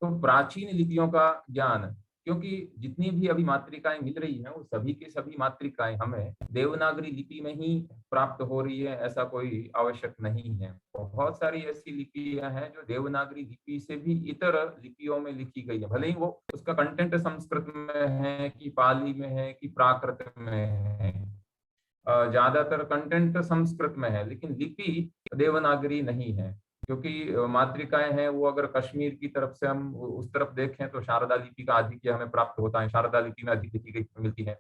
तो प्राचीन लिपियों का ज्ञान, क्योंकि जितनी भी अभी मातृकाएं मिल रही हैं वो सभी की सभी मातृकाएं हमें देवनागरी लिपि में ही प्राप्त हो रही है, ऐसा कोई आवश्यक नहीं है। बहुत सारी ऐसी लिपियां हैं जो देवनागरी लिपि से भी इतर लिपियों में लिखी गई है, भले ही वो उसका कंटेंट संस्कृत में है कि पाली में है कि प्राकृत में है। ज्यादातर कंटेंट संस्कृत में है लेकिन लिपि देवनागरी नहीं है, क्योंकि मातृकाएं हैं वो अगर कश्मीर की तरफ से हम उस तरफ देखें तो शारदा लिपि का आधिक्य हमें प्राप्त होता है, शारदा लिपि में अधिक लिखी गई मिलती है।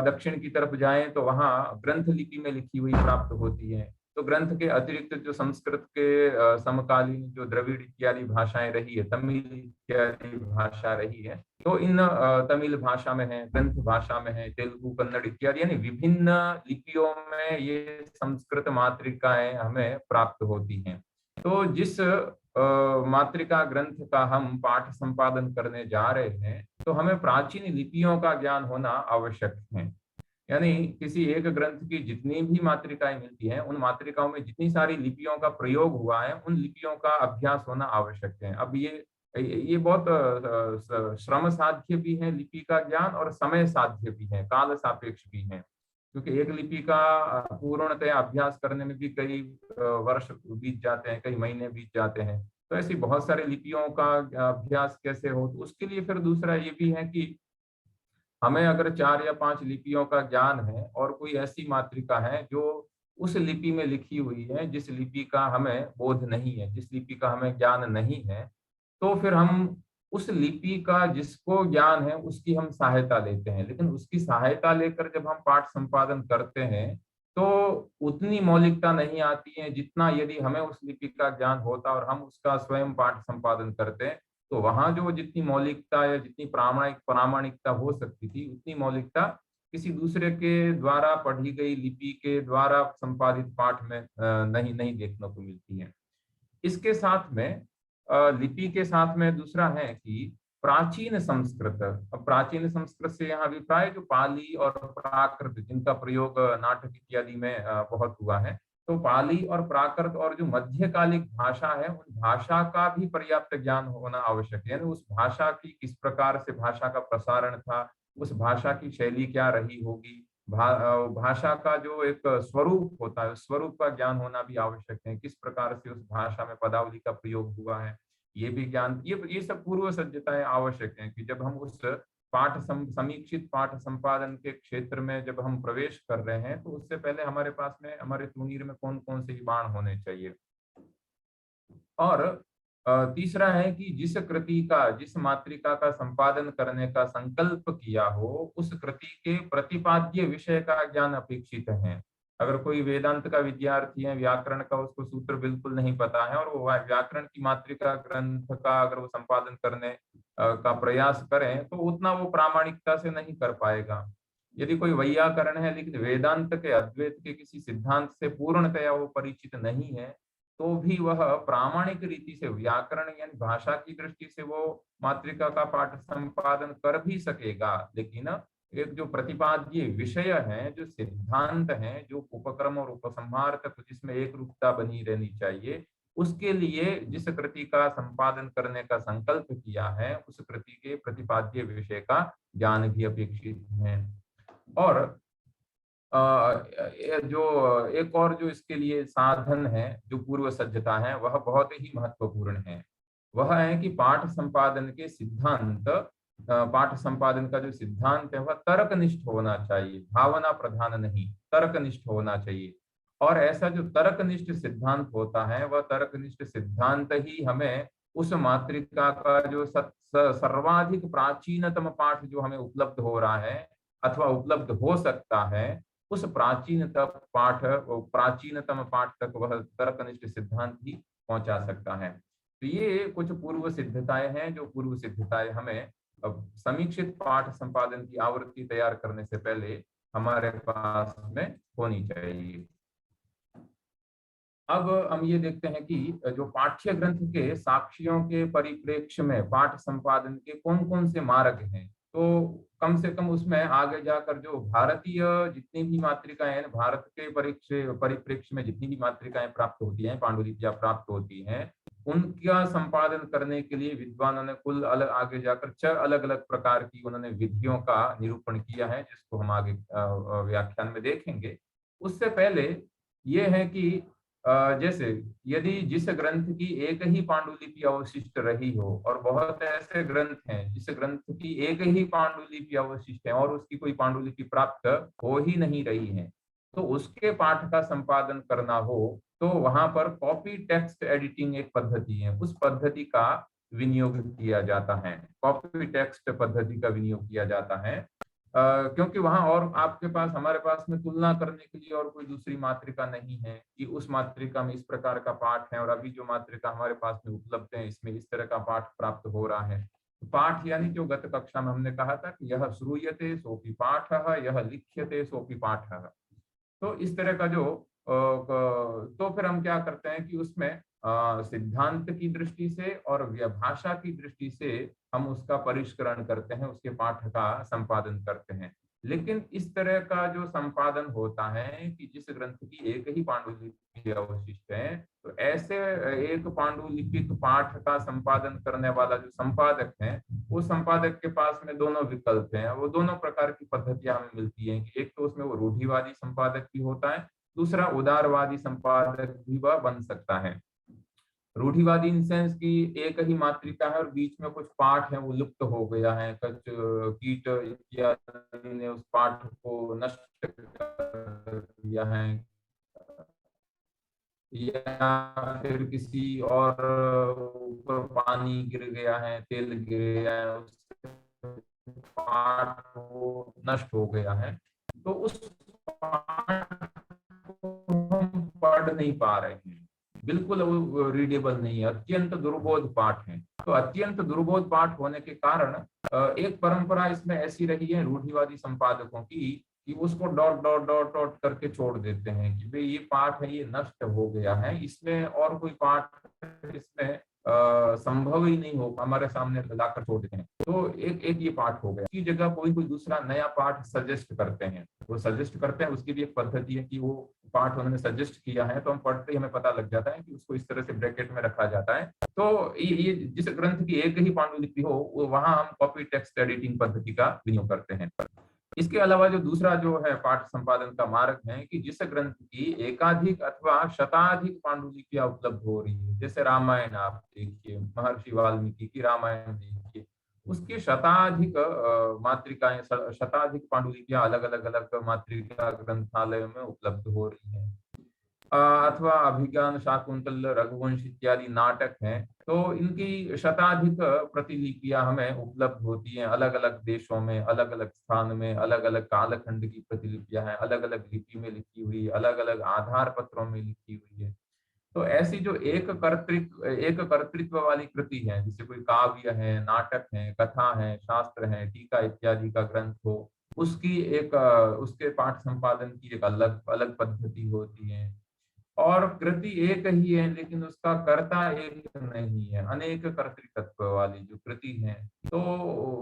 दक्षिण की तरफ जाएं तो वहाँ ग्रंथ लिपि में लिखी हुई प्राप्त होती है। तो ग्रंथ के अतिरिक्त जो संस्कृत के समकालीन जो द्रविड़ इत्यादि भाषाएं रही है, तमिल इत्यादि भाषा रही है, तो इन तमिल भाषा में है, ग्रंथ भाषा में है, तेलुगु कन्नड़ इत्यादि यानी विभिन्न लिपियों में ये संस्कृत मातृकाएं हमें प्राप्त होती हैं। तो जिस मातृका ग्रंथ का हम पाठ संपादन करने जा रहे हैं तो हमें प्राचीन लिपियों का ज्ञान होना आवश्यक है। यानी किसी एक ग्रंथ की जितनी भी मातृकाएं मिलती हैं उन मातृकाओं में जितनी सारी लिपियों का प्रयोग हुआ है उन लिपियों का अभ्यास होना आवश्यक है। अब ये बहुत श्रम साध्य भी है लिपि का ज्ञान, और समय साध्य भी है, काल सापेक्ष भी है, क्योंकि एक लिपि का पूर्णतया अभ्यास करने में भी कई वर्ष बीत जाते हैं, कई महीने बीत जाते हैं। तो ऐसी बहुत सारी लिपियों का अभ्यास कैसे हो, तो उसके लिए फिर दूसरा ये भी है कि हमें अगर 4 या 5 लिपियों का ज्ञान है और कोई ऐसी मातृका है जो उस लिपि में लिखी हुई है जिस लिपि का हमें बोध नहीं है, जिस लिपि का हमें ज्ञान नहीं है, तो फिर हम उस लिपि का जिसको ज्ञान है उसकी हम सहायता लेते हैं। लेकिन उसकी सहायता लेकर जब हम पाठ संपादन करते हैं तो उतनी मौलिकता नहीं आती है जितना यदि हमें उस लिपि का ज्ञान होता और हम उसका स्वयं पाठ संपादन करते, तो वहां जो जितनी मौलिकता या जितनी प्रामाणिकता हो सकती थी उतनी मौलिकता किसी दूसरे के द्वारा पढ़ी गई लिपि के द्वारा संपादित पाठ में नहीं नहीं देखने को मिलती है। इसके साथ में लिपि के साथ में दूसरा है कि प्राचीन संस्कृत। अब प्राचीन संस्कृत से यहाँ अभिप्राय जो पाली और प्राकृत जिनका प्रयोग नाटक इत्यादि में बहुत हुआ है, तो पाली और प्राकृत और जो मध्यकालिक भाषा है उन भाषा का भी पर्याप्त ज्ञान होना आवश्यक है। यानी उस भाषा की किस प्रकार से भाषा का प्रसारण था, उस भाषा की शैली क्या रही होगी, भाषा का जो एक स्वरूप होता है उस स्वरूप का ज्ञान होना भी आवश्यक है। किस प्रकार से उस भाषा में पदावली का प्रयोग हुआ है ये भी ज्ञान, ये सब पूर्व सज्जताएं आवश्यक हैं कि जब हम उस समीक्षित पाठ संपादन के क्षेत्र में जब हम प्रवेश कर रहे हैं तो उससे पहले हमारे पास में हमारे तुणीर में कौन कौन से बाण होने चाहिए। और तीसरा है कि जिस कृति का, जिस मातृका का संपादन करने का संकल्प किया हो उस कृति के प्रतिपाद्य विषय का ज्ञान अपेक्षित है। अगर कोई वेदांत का विद्यार्थी है, व्याकरण का उसको सूत्र बिल्कुल नहीं पता है और वो व्याकरण की मातृका ग्रंथ का अगर वो संपादन करने का प्रयास करें तो उतना वो प्रामाणिकता से नहीं कर पाएगा। यदि कोई वैयाकरण है लेकिन वेदांत के अद्वैत के किसी सिद्धांत से पूर्णतया वो परिचित नहीं है, तो भी वह प्रामाणिक रीति से व्याकरण यानी भाषा की दृष्टि से वो मातृका का पाठ संपादन कर भी सकेगा, लेकिन एक जो प्रतिपाद्य विषय है, जो सिद्धांत है, जो उपक्रम और उपसंहार तक जिसमें एक रूपता बनी रहनी चाहिए, उसके लिए जिस कृति का संपादन करने का संकल्प किया है उस कृति के प्रतिपाद्य विषय का ज्ञान भी अपेक्षित है। और जो एक और जो इसके लिए साधन है, जो पूर्व सज्जता है, वह बहुत ही महत्वपूर्ण है। वह है कि पाठ संपादन के सिद्धांत, पाठ संपादन का जो सिद्धांत है वह तर्कनिष्ठ होना चाहिए, भावना प्रधान नहीं, तर्कनिष्ठ होना चाहिए। और ऐसा जो तर्कनिष्ठ सिद्धांत होता है वह तर्कनिष्ठ सिद्धांत ही हमें उस मातृका का जो सर्वाधिक प्राचीनतम पाठ जो हमें उपलब्ध हो रहा है अथवा उपलब्ध हो सकता है, उस प्राचीनतम पाठ तक वह तर्कनिष्ठ सिद्धांत ही पहुंचा सकता है। तो ये कुछ पूर्व सिद्धताएं हैं जो पूर्व सिद्धताएं हमें समीक्षित पाठ संपादन की आवृत्ति तैयार करने से पहले हमारे पास में होनी चाहिए। अब हम ये देखते हैं कि जो पाठ्य ग्रंथ के साक्ष्यों के परिप्रेक्ष्य में पाठ संपादन के कौन कौन से मार्ग हैं। तो कम से कम उसमें आगे जाकर जो भारतीय जितनी भी मातृकाएं हैं, भारत के परिप्रेक्ष्य में जितनी भी मातृकाएं प्राप्त होती हैं, पांडुलिपियां प्राप्त होती हैं, उनका संपादन करने के लिए विद्वानों ने कुल अलग आगे जाकर 6 अलग अलग प्रकार की उन्होंने विधियों का निरूपण किया है, जिसको हम आगे व्याख्यान में देखेंगे। उससे पहले ये है कि जैसे यदि जिस ग्रंथ की एक ही पांडुलिपि अवशिष्ट रही हो, और बहुत ऐसे ग्रंथ हैं जिस ग्रंथ की एक ही पांडुलिपि अवशिष्ट है और उसकी कोई पांडुलिपि प्राप्त हो ही नहीं रही है, तो उसके पाठ का संपादन करना हो तो वहां पर कॉपी टेक्स्ट एडिटिंग एक पद्धति है, उस पद्धति का विनियोग किया जाता है। कॉपी टेक्स्ट पद्धति का विनियोग किया जाता है, क्योंकि वहां और आपके पास हमारे पास में तुलना करने के लिए और कोई दूसरी मातृका नहीं है कि उस मातृका में इस प्रकार का पाठ है और अभी जो मातृका हमारे पास में उपलब्ध है इसमें इस तरह का पाठ प्राप्त हो रहा है। पाठ यानी जो गत कक्षा में हमने कहा था कि यह श्रूयते सोपि पाठ, यह लिख्यते सोपि पाठ। तो इस तरह का जो तो फिर हम क्या करते हैं कि उसमें सिद्धांत की दृष्टि से और भाषा की दृष्टि से हम उसका परिष्करण करते हैं, उसके पाठ का संपादन करते हैं। लेकिन इस तरह का जो संपादन होता है कि जिस ग्रंथ की एक ही पांडुलिपि अवशिष्ट है, तो ऐसे एक पांडुलिपिक पाठ का संपादन करने वाला जो संपादक है, वो संपादक के पास में दोनों विकल्प हैं। वो दोनों प्रकार की पद्धतियां हमें मिलती हैं कि एक तो उसमें वो रूढ़िवादी संपादक भी होता है, दूसरा उदारवादी संपादक भी वह बन सकता है। रूढ़िवादी इन सेंस की एक ही मातृका है और बीच में कुछ पाठ है वो लुप्त हो गया है, कुछ कीट इत्यादि ने उस पाठ को नष्ट कर दिया है, या फिर किसी और ऊपर पानी गिर गया है, तेल गिर गया है, उस पाठ वो नष्ट हो गया है, तो उस पाठ को हम पढ़ नहीं पा रहे हैं, बिल्कुल वो रीडेबल नहीं है, अत्यंत दुर्बोध पाठ है। तो अत्यंत दुर्बोध पाठ होने के कारण एक परंपरा इसमें ऐसी रही है रूढ़िवादी संपादकों की कि उसको डॉट डॉट डॉट डॉट करके छोड़ देते हैं कि भाई ये पाठ है, ये नष्ट हो गया है, इसमें और कोई पाठ इसमें संभव ही नहीं हो, हमारे सामने लाकर छोड़ देते हैं। तो एक एक ये पाठ हो गया, इसकी जगह कोई कोई दूसरा नया पाठ सजेस्ट करते हैं। वो सजेस्ट करते हैं, उसकी भी एक पद्धति है कि वो पाठ उन्होंने सजेस्ट किया है तो हम पढ़ते ही हमें पता लग जाता है कि उसको इस तरह से ब्रैकेट में रखा जाता है। तो ये जिस ग्रंथ की एक ही पांडुलिपि हो, वो वहां हम कॉपी टेक्स्ट एडिटिंग पद्धति का विनियोग करते हैं। इसके अलावा जो दूसरा जो है पाठ संपादन का मार्ग है कि जिस ग्रंथ की एकाधिक अथवा शताधिक पांडुलिपियां उपलब्ध हो रही है, जैसे रामायण आप देखिए, महर्षि वाल्मीकि की रामायण देखिए, उसकी शताधिक मातृकाएं, शताधिक पांडुलिपियां अलग अलग अलग मातृका ग्रंथालय में उपलब्ध हो रही है। अथवा अभिज्ञान शाकुंतल रघुवंश इत्यादि नाटक हैं, तो इनकी शताधिक प्रतिलिपियां हमें उपलब्ध होती हैं, अलग अलग देशों में, अलग अलग स्थान में, अलग अलग कालखंड की प्रतिलिपियां हैं, अलग अलग लिपि में लिखी हुई, अलग अलग आधार पत्रों में लिखी हुई है। तो ऐसी जो एक कर्तृत्व वाली कृति है, जैसे कोई काव्य है, नाटक है, कथा है, शास्त्र है, टीका इत्यादि का ग्रंथ हो, उसकी एक उसके पाठ संपादन की एक अलग अलग पद्धति होती है। और कृति एक ही है लेकिन उसका कर्ता एक नहीं है, अनेक कर्तृत्व वाली जो कृति है। तो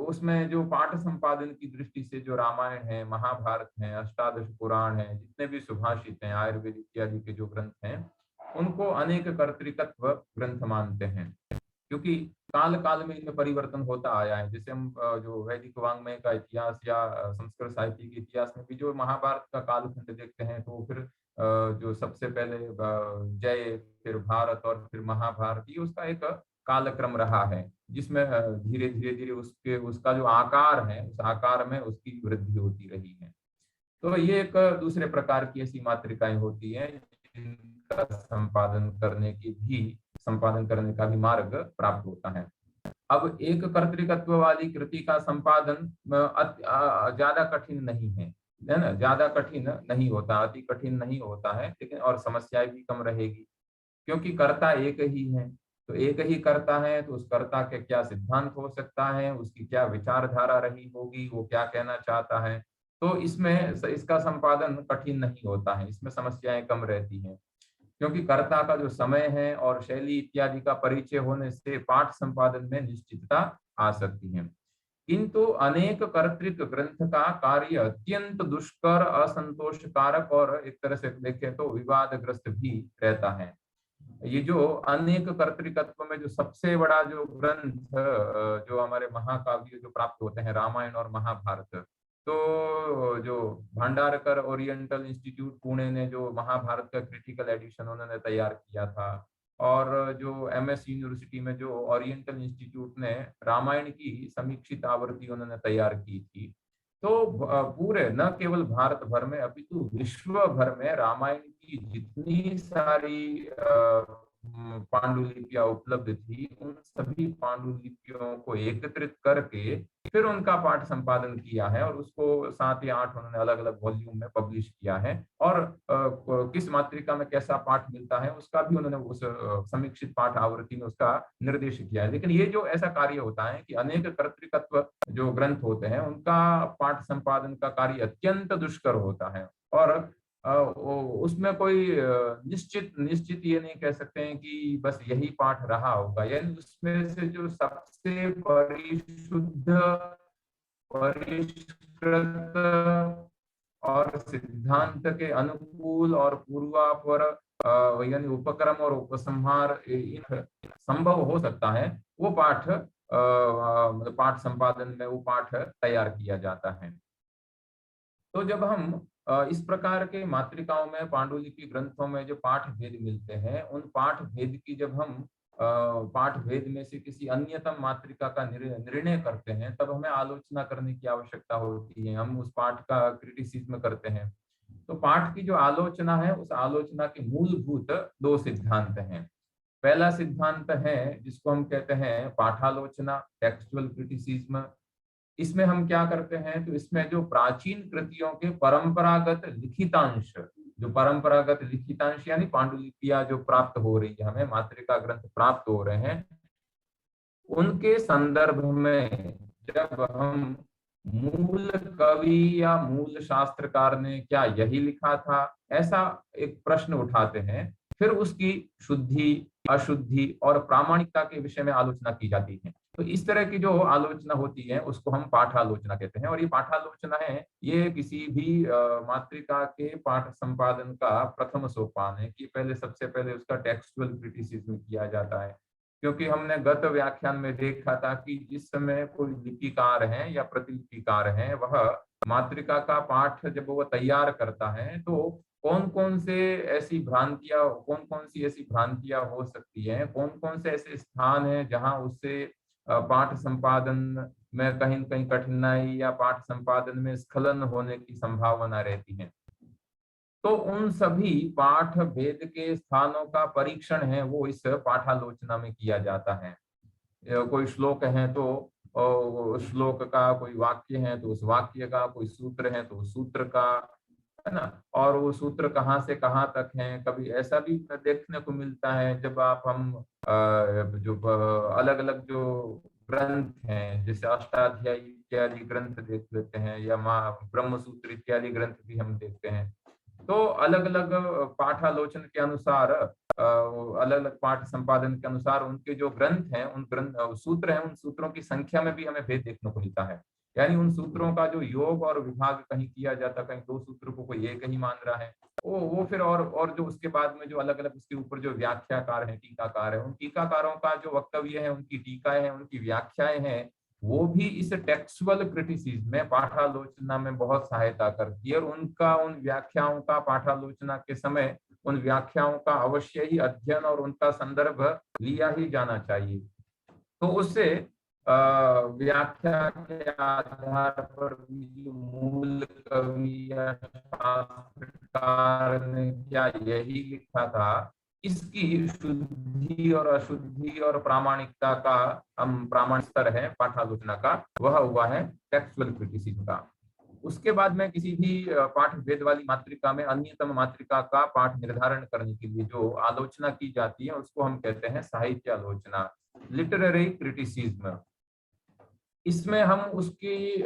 उसमें जो पाठ संपादन की दृष्टि से जो रामायण है, महाभारत है, अष्टादश पुराण है, जितने भी सुभाषित हैं, आयुर्वेद इत्यादि के जो ग्रंथ हैं, उनको अनेक कर्तृत्व ग्रंथ मानते हैं, क्योंकि काल काल में इनमें परिवर्तन होता आया है। जैसे हम जो वैदिक वांग्मय का इतिहास या संस्कृत साहित्य के इतिहास में भी जो महाभारत का कालखंड देखते हैं, तो फिर जो सबसे पहले जय, फिर भारत और फिर महाभारत, ये उसका एक कालक्रम रहा है, जिसमें धीरे धीरे धीरे उसके उसका जो आकार है, उस आकार में उसकी वृद्धि होती रही है। तो ये एक दूसरे प्रकार की ऐसी मातृकाएं होती हैं जिनका संपादन करने का भी मार्ग प्राप्त होता है। अब एक कर्तृत्व वाली कृति का संपादन ज्यादा कठिन नहीं है ना, ज्यादा कठिन नहीं होता, अति कठिन नहीं होता है, लेकिन और समस्याएं भी कम रहेगी, क्योंकि कर्ता एक ही है। तो एक ही कर्ता है तो उस कर्ता के क्या सिद्धांत हो सकता है, उसकी क्या विचारधारा रही होगी, वो क्या कहना चाहता है, तो इसमें इसका संपादन कठिन नहीं होता है, इसमें समस्याएं कम रहती हैं, क्योंकि कर्ता का जो समय है और शैली इत्यादि का परिचय होने से पाठ संपादन में निश्चितता आ सकती है। किंतु अनेक कर्तृत्व ग्रंथ का कार्य अत्यंत दुष्कर, असंतोषकारक और एक तरह से देखें तो विवादग्रस्त भी रहता है। ये जो अनेक कर्तृकत्व में जो सबसे बड़ा जो ग्रंथ जो हमारे महाकाव्य जो प्राप्त होते हैं, रामायण और महाभारत, तो जो भंडारकर ओरिएंटल इंस्टीट्यूट पुणे ने जो महाभारत का क्रिटिकल एडिशन उन्होंने तैयार किया था, और जो एमएस यूनिवर्सिटी में जो ओरिएंटल इंस्टीट्यूट ने रामायण की समीक्षित आवृत्ति उन्होंने तैयार की थी। तो पूरे न केवल भारत भर में अपितु विश्व भर में रामायण की जितनी सारी पांडुलिपियां उपलब्ध थी, उन सभी पांडुलिपियों को एकत्रित करके फिर उनका पाठ संपादन किया है, और उसको 7 या 8 उन्होंने अलग अलग वॉल्यूम में पब्लिश किया है। और किस मातृका में कैसा पाठ मिलता है उसका भी उन्होंने उस समीक्षित पाठ आवृत्ति में उसका निर्देश किया है। लेकिन ये जो ऐसा कार्य होता है कि अनेक कर्तृकत्व जो ग्रंथ होते हैं उनका पाठ संपादन का कार्य अत्यंत दुष्कर होता है, और उसमें कोई निश्चित निश्चित ये नहीं कह सकते हैं कि बस यही पाठ रहा होगा। यानी उसमें से जो सबसे परिशुद्ध, परिष्कृत और सिद्धांत के अनुकूल और पूर्वापर यानी उपक्रम और उपसंहार संभव हो सकता है, वो पाठ मतलब पाठ संपादन में वो पाठ तैयार किया जाता है। तो जब हम इस प्रकार के मातृकाओं में, पांडुलिपि ग्रंथों में जो पाठ भेद मिलते हैं, उन पाठ भेद की जब हम पाठ भेद में से किसी अन्यतम मातृका का निर्णय करते हैं, तब हमें आलोचना करने की आवश्यकता होती है। हम उस पाठ का क्रिटिसिज्म करते हैं। तो पाठ की जो आलोचना है, उस आलोचना के मूलभूत 2 सिद्धांत हैं। पहला सिद्धांत है जिसको हम कहते हैं पाठालोचना, टेक्सचुअल क्रिटिसिज्म। इसमें हम क्या करते हैं, तो इसमें जो प्राचीन कृतियों के परंपरागत लिखितांश, जो परंपरागत लिखितांश यानी पांडुलिपियां जो प्राप्त हो रही है, हमें मातृका ग्रंथ प्राप्त हो रहे हैं, उनके संदर्भ में जब हम मूल कवि या मूल शास्त्रकार ने क्या यही लिखा था, ऐसा एक प्रश्न उठाते हैं, फिर उसकी शुद्धि, अशुद्धि और प्रामाणिकता के विषय में आलोचना की जाती है। तो इस तरह की जो आलोचना होती है उसको हम पाठालोचना कहते हैं। और ये पाठालोचना है, ये किसी भी मातृका के पाठ संपादन का प्रथम सोपान है कि पहले सबसे पहले उसका टेक्सचुअल क्रिटिसिज्म किया जाता है। क्योंकि हमने गत व्याख्यान में देखा था कि जिस समय कोई लिपिकार है या प्रतिलिपिकार है, वह मातृका का पाठ जब वो तैयार करता है, तो कौन कौन सी ऐसी भ्रांतियां हो सकती हैं, कौन कौन से ऐसे स्थान हैं जहां उससे पाठ संपादन में कहीं कहीं कठिनाई या पाठ संपादन में स्खलन होने की संभावना रहती है। तो उन सभी पाठ भेद के स्थानों का परीक्षण है वो इस पाठालोचना में किया जाता है। कोई श्लोक है तो श्लोक का, कोई वाक्य है तो उस वाक्य का, कोई सूत्र है तो उस सूत्र का, है ना। और वो सूत्र कहाँ से कहाँ तक हैं। कभी ऐसा भी देखने को मिलता है जब आप हम जो अलग अलग जो ग्रंथ हैं, जैसे अष्टाध्यायी इत्यादि ग्रंथ देख लेते हैं, या ब्रह्म सूत्र इत्यादि ग्रंथ भी हम देखते हैं, तो अलग अलग पाठालोचन के अनुसार, अलग अलग पाठ संपादन के अनुसार उनके जो ग्रंथ हैं, उन ग्रंथ सूत्र हैं, उन सूत्रों की संख्या में भी हमें भेद देखने को मिलता है। यानी उन सूत्रों का जो योग और विभाग कहीं किया जाता, कहीं 2 सूत्र को कोई एक ही मान रहा है, वो फिर और जो उसके बाद में जो अलग अलग उसके ऊपर जो व्याख्याकार हैं, टीकाकार है, उन टीकाकारों का जो वक्तव्य है, उनकी टीकाएं हैं, उनकी व्याख्याएं हैं, वो भी इस टेक्सुअल क्रिटिसिज्म में, पाठालोचना में बहुत सहायता करती है। और उनका, उन व्याख्याओं का पाठालोचना के समय उन व्याख्याओं का अवश्य ही अध्ययन और उनका संदर्भ लिया ही जाना चाहिए। तो उससे व्याख्या के आधार पर मूल कवि या शास्त्रकार ने क्या यही लिखा था, इसकी शुद्धि और अशुद्धि और प्रामाणिकता का हम प्रामाणिक स्तर है पाठालोचना का, वह हुआ है टेक्सुअल क्रिटिसिज्म का। उसके बाद में किसी भी पाठ भेद वाली मातृका में अन्यतम मातृका का पाठ निर्धारण करने के लिए जो आलोचना की जाती है उसको हम कहते हैं साहित्य आलोचना, लिटरेरी क्रिटिसिज्म। इसमें हम उसकी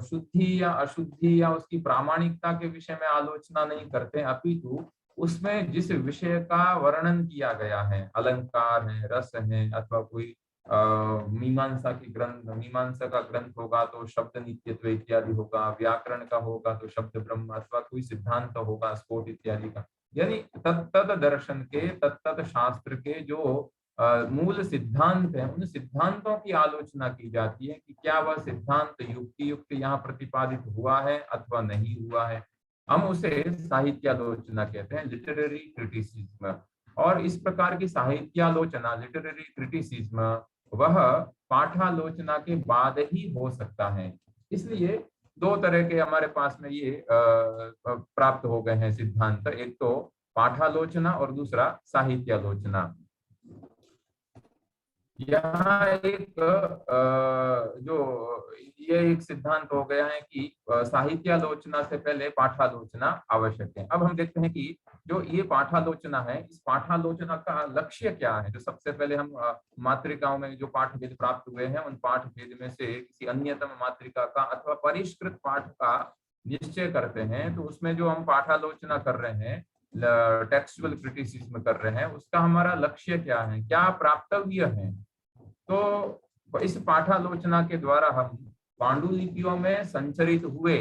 शुद्धि या अशुद्धि या उसकी प्रामाणिकता के विषय में आलोचना नहीं करते, अपितु उसमें जिस विषय का वर्णन किया गया है, अलंकार है, रस है, अथवा कोई मीमांसा की ग्रंथ, मीमांसा का ग्रंथ होगा तो शब्द नित्यत्व इत्यादि होगा, व्याकरण का होगा तो शब्द ब्रह्म, अथवा कोई सिद्धांत होगा स्फोट इत्यादि का, यानी तत्त दर्शन के, तत्त शास्त्र के जो मूल सिद्धांत है, उन सिद्धांतों की आलोचना की जाती है कि क्या वह सिद्धांत युक्ति युक्त यहाँ प्रतिपादित हुआ है अथवा नहीं हुआ है। हम उसे साहित्यालोचना कहते हैं, लिटरेरी क्रिटिसिज्म। और इस प्रकार की साहित्यालोचना, लिटरेरी क्रिटिसिज्म, वह पाठालोचना के बाद ही हो सकता है। इसलिए दो तरह के हमारे पास में ये प्राप्त हो गए हैं सिद्धांत, एक तो पाठालोचना और दूसरा साहित्यालोचना। यहाँ एक जो ये एक सिद्धांत हो गया है कि साहित्यालोचना से पहले पाठालोचना आवश्यक है। अब हम देखते हैं कि जो ये पाठालोचना है, इस पाठालोचना का लक्ष्य क्या है। जो सबसे पहले हम मातृकाओं में जो पाठ भेद प्राप्त हुए हैं, उन पाठ भेद में से किसी अन्यतम मातृका का अथवा परिष्कृत पाठ का निश्चय करते हैं, तो उसमें जो हम पाठालोचना कर रहे हैं, टेक्सुअल क्रिटिसिज्म कर रहे हैं, उसका हमारा लक्ष्य क्या है, क्या प्राप्तव्य है। तो इस पाठालोचना के द्वारा हम पांडुलिपियों में संचरित हुए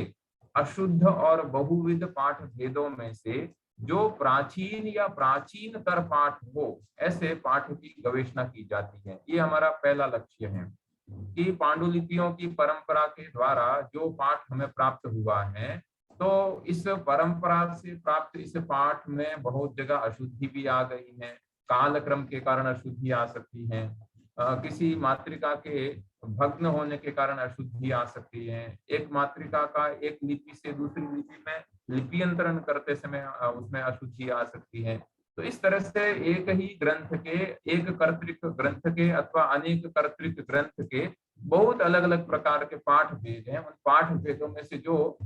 अशुद्ध और बहुविध पाठ भेदों में से जो प्राचीन या प्राचीनतर पाठ हो, ऐसे पाठ की गवेषणा की जाती है। ये हमारा पहला लक्ष्य है कि पांडुलिपियों की परंपरा के द्वारा जो पाठ हमें प्राप्त हुआ है, तो इस परंपरा से प्राप्त इस पाठ में बहुत जगह अशुद्धि भी आ गई है, कालक्रम के कारण अशुद्धि आ सकती है, किसी मातृका के भग्न होने के कारण अशुद्धि आ सकती है, एक मातृका का एक लिपि से दूसरी लिपि में लिपियंतरण करते समय उसमें अशुद्धि आ सकती है। तो इस तरह से एक ही ग्रंथ के, एक कर्तृक ग्रंथ के अथवा अनेक कर्तृक ग्रंथ के बहुत अलग अलग प्रकार के पाठ भेद हैं। उन पाठ भेदों में से जो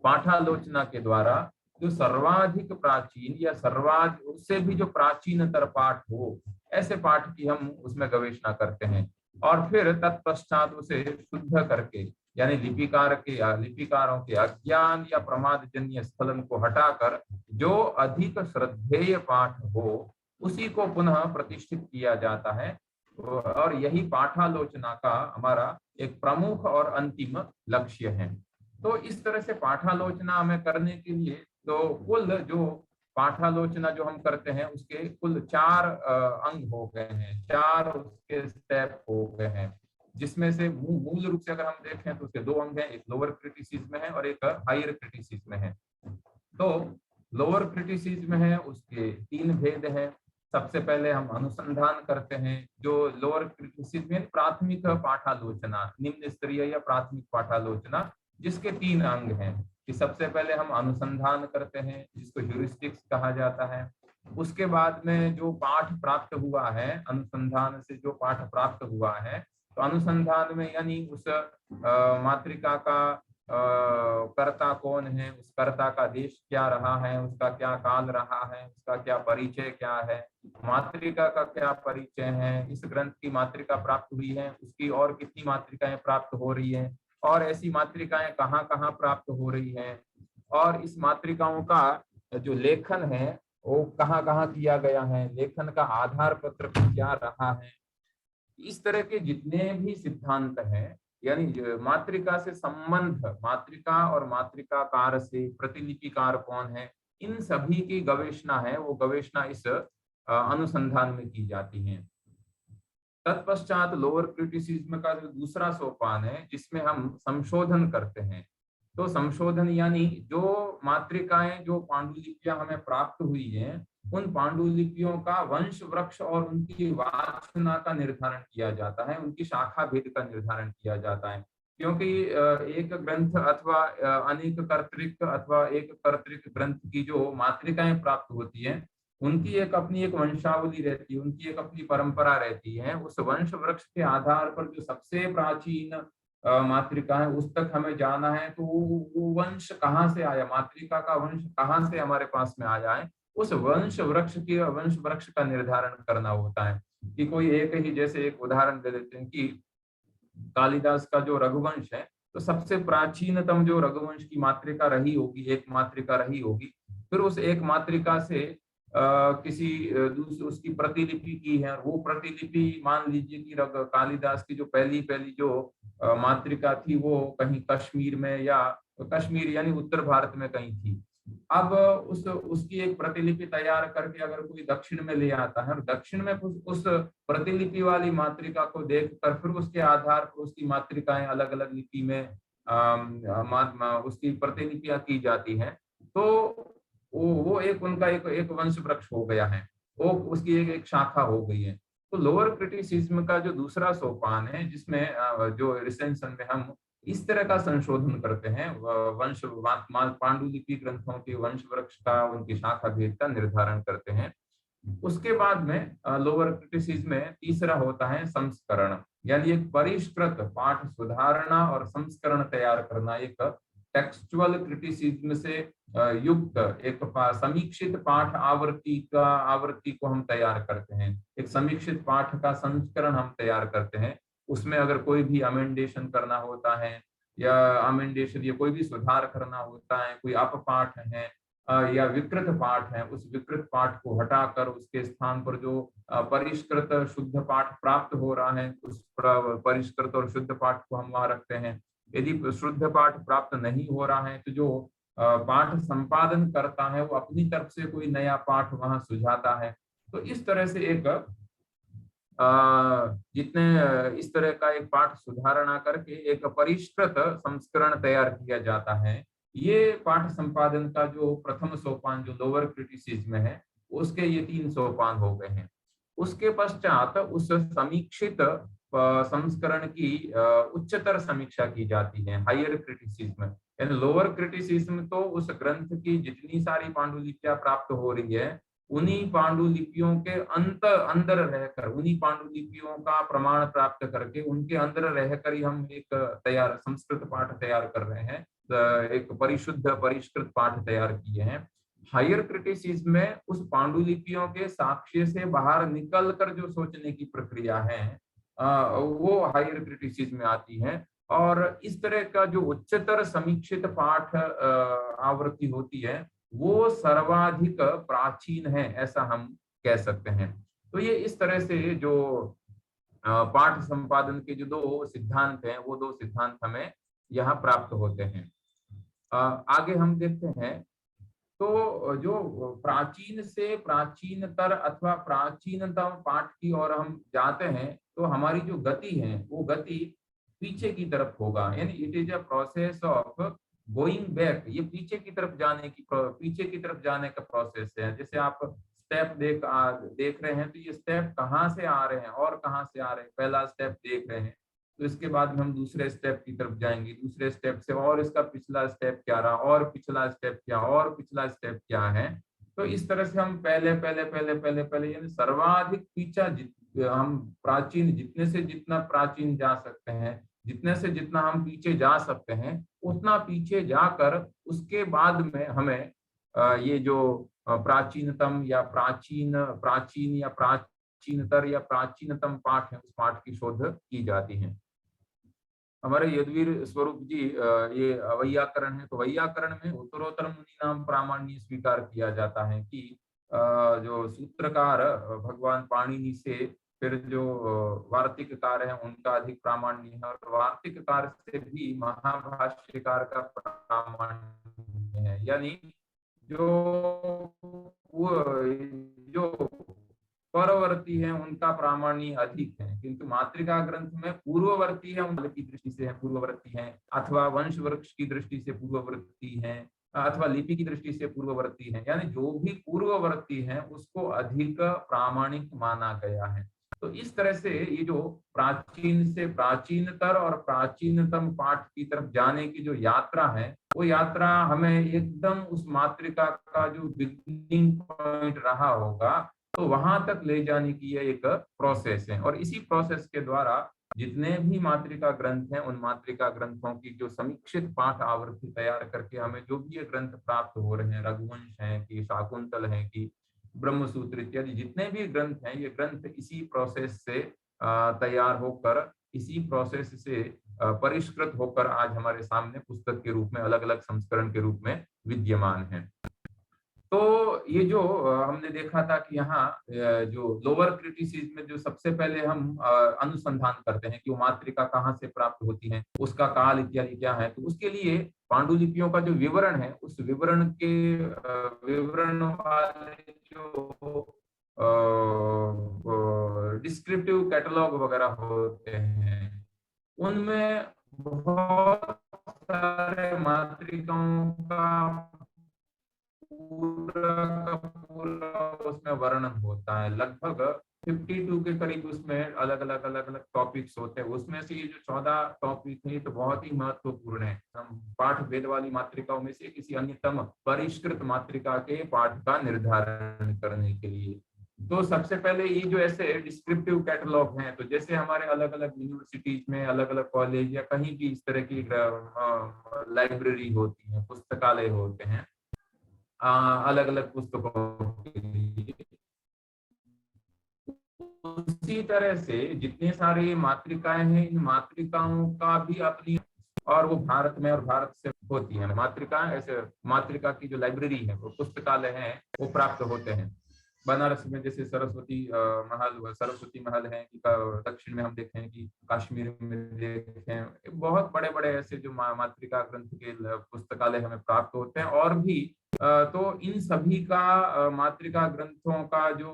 पाठालोचना के द्वारा जो सर्वाधिक प्राचीन या सर्वाधिक उससे भी जो प्राचीनतर पाठ हो, ऐसे पाठ की हम उसमें गवेषणा करते हैं। और फिर तत्पश्चात उसे शुद्ध करके, यानी लिपिकार के या लिपिकारों के अज्ञान या प्रमाद जन्य स्खलन को हटाकर जो अधिक श्रद्धेय पाठ हो, उसी को पुनः प्रतिष्ठित किया जाता है। और यही पाठालोचना का हमारा एक प्रमुख और अंतिम लक्ष्य है। तो इस तरह से पाठालोचना हमें करने के लिए तो कुल जो पाठालोचना जो हम करते हैं, उसके कुल 4 अंग हो गए हैं, 4 उसके स्टेप हो गए हैं, जिसमें से मूल रूप से अगर हम देखें तो उसके 2 अंग हैं, एक लोअर क्रिटिसिज्म है और एक हायर क्रिटिसिज्म है। तो लोअर क्रिटिसिज्म है, उसके 3 भेद हैं। सबसे पहले हम अनुसंधान करते हैं। जो लोअर क्रिटिसिज्म है, प्राथमिक पाठालोचना, निम्न स्तरीय या प्राथमिक पाठालोचना, जिसके 3 अंग हैं कि सबसे पहले हम अनुसंधान करते हैं, जिसको ह्यूरिस्टिक्स कहा जाता है। उसके बाद में जो पाठ प्राप्त हुआ है, अनुसंधान से जो पाठ प्राप्त हुआ है, तो अनुसंधान में यानी उस मातृका का कर्ता कौन है, उस कर्ता का देश क्या रहा है, उसका क्या काल रहा है, उसका क्या परिचय क्या है, मातृका का क्या परिचय है, इस ग्रंथ की मातृका प्राप्त हुई है, उसकी और कितनी मातृकाएं प्राप्त हो रही हैं, और ऐसी मातृकाएं कहाँ कहाँ प्राप्त हो रही हैं, और इस मातृकाओं का जो लेखन है वो कहाँ कहाँ किया गया है, लेखन का आधार पत्र क्या रहा है। इस तरह के जितने भी सिद्धांत हैं, यानी मातृका से संबंध, मातृका और मातृकाकार से प्रतिलिपिकार कौन है, इन सभी की गवेषणा है, वो गवेषणा इस अनुसंधान में की जाती है। तत्पश्चात लोअर क्रिटिसिज्म का जो दूसरा सोपान है, जिसमें हम संशोधन करते हैं। तो संशोधन यानी जो मातृकाएं, जो पांडुलिपियां हमें प्राप्त हुई हैं, उन पांडुलिपियों का वंश वृक्ष और उनकी वासना का निर्धारण किया जाता है, उनकी शाखा भेद का निर्धारण किया जाता है। क्योंकि एक ग्रंथ अथवा अनेक कर्तृक अथवा एक कर्तृक ग्रंथ की जो मातृकाएं प्राप्त होती हैं, उनकी एक अपनी एक वंशावली रहती है, उनकी एक अपनी परंपरा रहती है। उस वंश वृक्ष के आधार पर जो सबसे प्राचीन मातृका है, उस तक हमें जाना है, तो वो वंश कहाँ से आया, मातृका का वंश कहाँ से हमारे पास में आ जाए, उस वंश वृक्ष का निर्धारण करना होता है। कि कोई एक ही, जैसे एक उदाहरण दे देते हैं कि कालिदास का जो रघुवंश है, तो सबसे प्राचीनतम जो रघुवंश की मातृका रही होगी, एक मातृका रही होगी, फिर उस एक मातृका से किसी दूसरी उसकी प्रतिलिपि की है, वो प्रतिलिपि मान लीजिए कि कालिदास की जो पहली जो मातृका थी, वो कहीं कश्मीर में, या कश्मीर यानी उत्तर भारत में कहीं थी। अब उसकी एक प्रतिलिपि तैयार करके अगर कोई दक्षिण में ले आता है और दक्षिण में उस प्रतिलिपि वाली मातृका को देखकर फिर उसके आधार पर उसकी मातृकाएं अलग अलग लिपि में उसकी प्रतिलिपियां की जाती हैं, तो वो एक उनका एक वंश वृक्ष हो गया है, वो उसकी एक शाखा हो गई है। तो लोअर क्रिटिसिज्म का जो दूसरा सोपान है, जिसमें जो रिसेंशन में हम इस तरह का संशोधन करते हैं, वंश पांडुलिपि ग्रंथों के वंश वृक्ष का, उनकी शाखा भेद का निर्धारण करते हैं। उसके बाद में लोअर क्रिटिसिज्म में तीसरा होता है संस्करण, यानी एक परिष्कृत पाठ सुधारना और संस्करण तैयार करना, एक टेक्सचुअल क्रिटिसिज्म से युक्त एक समीक्षित पाठ आवृत्ति को हम तैयार करते हैं। एक समीक्षित पाठ का संस्करण हम तैयार करते हैं। उसमें अगर कोई भी अमेंडेशन करना होता है या कोई भी सुधार करना होता है, कोई अपपाठ है या विकृत पाठ है, उस विकृत पाठ को हटाकर उसके स्थान पर जो परिष्कृत शुद्ध पाठ प्राप्त हो रहा है, उस परिष्कृत और शुद्ध पाठ को हम वहां रखते हैं। यदि शुद्ध पाठ प्राप्त नहीं हो रहा है तो जो पाठ संपादन करता है वो अपनी तरफ से कोई नया पाठ वहां सुझाता है। तो इस तरह से एक इस तरह का एक पाठ सुधारणा करके एक परिष्कृत संस्करण तैयार किया जाता है। ये पाठ संपादन का जो प्रथम सोपान जो लोअर क्रिटिसिज्म है, उसके ये 3 सोपान हो गए हैं। उसके पश्चात उस समीक्षित संस्करण की उच्चतर समीक्षा की जाती है, हायर क्रिटिसिज्म। यानी लोअर क्रिटिसिज्म तो उस ग्रंथ की जितनी सारी पांडुलिपियां प्राप्त हो रही है, उन्हीं पांडुलिपियों के अंदर रहकर, उन्हीं पांडुलिपियों का प्रमाण प्राप्त करके उनके अंदर रहकर ही हम एक तैयार संस्कृत पाठ तैयार कर रहे हैं, एक परिशुद्ध परिष्कृत पाठ तैयार किए हैं। हायर क्रिटिसिज्म में उस पांडुलिपियों के साक्ष्य से बाहर निकलकर जो सोचने की प्रक्रिया है, वो हायर क्रिटिसिज्म में आती है। और इस तरह का जो उच्चतर समीक्षित पाठ आवृत्ति होती है, वो सर्वाधिक प्राचीन है, ऐसा हम कह सकते हैं। तो ये इस तरह से जो पाठ संपादन के जो 2 सिद्धांत हैं, वो 2 सिद्धांत हमें यहाँ प्राप्त होते हैं। आगे हम देखते हैं, तो जो प्राचीन से प्राचीनतर अथवा प्राचीनतम पाठ की ओर हम जाते हैं, तो हमारी जो गति है वो गति पीछे की तरफ होगा। यानी it is a process of going back. ये पीछे की तरफ जाने का प्रोसेस है। जैसे आप स्टेप देख रहे हैं, तो ये स्टेप कहाँ से आ रहे हैं और कहाँ से आ रहे हैं। पहला स्टेप देख रहे हैं, तो इसके बाद में हम दूसरे स्टेप की तरफ जाएंगे, दूसरे स्टेप से और इसका पिछला स्टेप क्या रहा, और पिछला स्टेप क्या, और पिछला स्टेप क्या है। तो इस तरह से हम पहले पहले पहले पहले पहले यानी सर्वाधिक पीछा हम प्राचीन, जितने से जितना प्राचीन जा सकते हैं, जितने से जितना हम पीछे जा सकते हैं, उतना पीछे जाकर उसके बाद में हमें ये जो प्राचीनतम या प्राचीन या प्राचीनतर या प्राचीनतम पाठ है, उस पाठ की शोध की जाती है। हमारे यदुवीर स्वरूप जी ये वैयाकरण है, तो वैयाकरण में उत्तरोत्तर मुनि नाम प्रामाण्य स्वीकार किया जाता है कि जो सूत्रकार भगवान पाणिनि से फिर जो वार्तिककार है उनका अधिक प्रामाण्य है, और वार्तिककार से भी महाभाष्यकार का प्रामाण्य है। यानी जो जो परवर्ती है उनका प्रामाण्य अधिक है, किंतु मातृका ग्रंथ में पूर्ववर्ती है, उनकी दृष्टि से है पूर्ववर्ती है, अथवा वंश वृक्ष की दृष्टि से पूर्ववर्ती है, अथवा लिपि की दृष्टि से पूर्ववर्ती है। यानी जो भी पूर्ववर्ती है उसको अधिक प्रामाणिक माना गया है। तो इस तरह से ये जो प्राचीन से प्राचीनतर और प्राचीनतम पाठ की तरफ जाने की जो यात्रा है, वो यात्रा हमें एकदम उस मातृका का जो बिगिनिंग पॉइंट रहा होगा, तो वहां तक ले जाने की यह एक प्रोसेस है। और इसी प्रोसेस के द्वारा जितने भी मातृका ग्रंथ हैं, उन मातृका ग्रंथों की जो समीक्षित पाठ आवृत्ति तैयार करके हमें जो भी ये ग्रंथ प्राप्त हो रहे हैं, रघुवंश है कि शाकुंतल है कि ब्रह्मसूत्र इत्यादि जितने भी ग्रंथ हैं, ये ग्रंथ इसी प्रोसेस से तैयार होकर, इसी प्रोसेस से परिष्कृत होकर आज हमारे सामने पुस्तक के रूप में, अलग अलग संस्करण के रूप में विद्यमान है। तो ये जो हमने देखा था कि यहाँ जो लोअर क्रिटिसिज्म में जो सबसे पहले हम अनुसंधान करते हैं कि वो मातृका कहाँ से प्राप्त होती है, उसका काल इत्यादि क्या है, तो उसके लिए पांडुलिपियों का जो विवरण है, उस विवरण के विवरण वाले जो डिस्क्रिप्टिव कैटलॉग वगैरह होते हैं, उनमें बहुत सारे मातृकाओं का पूरा का पूरा उसमें वर्णन होता है। लगभग 52 के करीब उसमें अलग अलग टॉपिक्स होते हैं। उसमें से ये जो 14 टॉपिक है तो बहुत ही महत्वपूर्ण है। हम पाठ भेद वाली मातृकाओं में से किसी अन्यतम परिष्कृत मातृका के पाठ का निर्धारण करने के लिए, तो सबसे पहले ये जो ऐसे डिस्क्रिप्टिव कैटलॉग हैं, तो जैसे हमारे अलग अलग यूनिवर्सिटीज में, अलग अलग कॉलेज या कहीं भी इस तरह की लाइब्रेरी होती है, पुस्तकालय होते हैं अलग अलग पुस्तकों के लिए, उसी तरह से जितने सारे मातृकाएं हैं, इन मातृकाओं का भी अपनी, और वो भारत में और भारत से होती है मातृकाएं। ऐसे मातृका की जो लाइब्रेरी है, वो पुस्तकालय है, वो प्राप्त होते हैं। बनारस में जैसे सरस्वती महल है, दक्षिण में हम देखें कि कश्मीर में देखें, बहुत बड़े बड़े ऐसे जो मातृका ग्रंथ के पुस्तकालय हमें प्राप्त होते हैं। और भी तो इन सभी का मातृका ग्रंथों का जो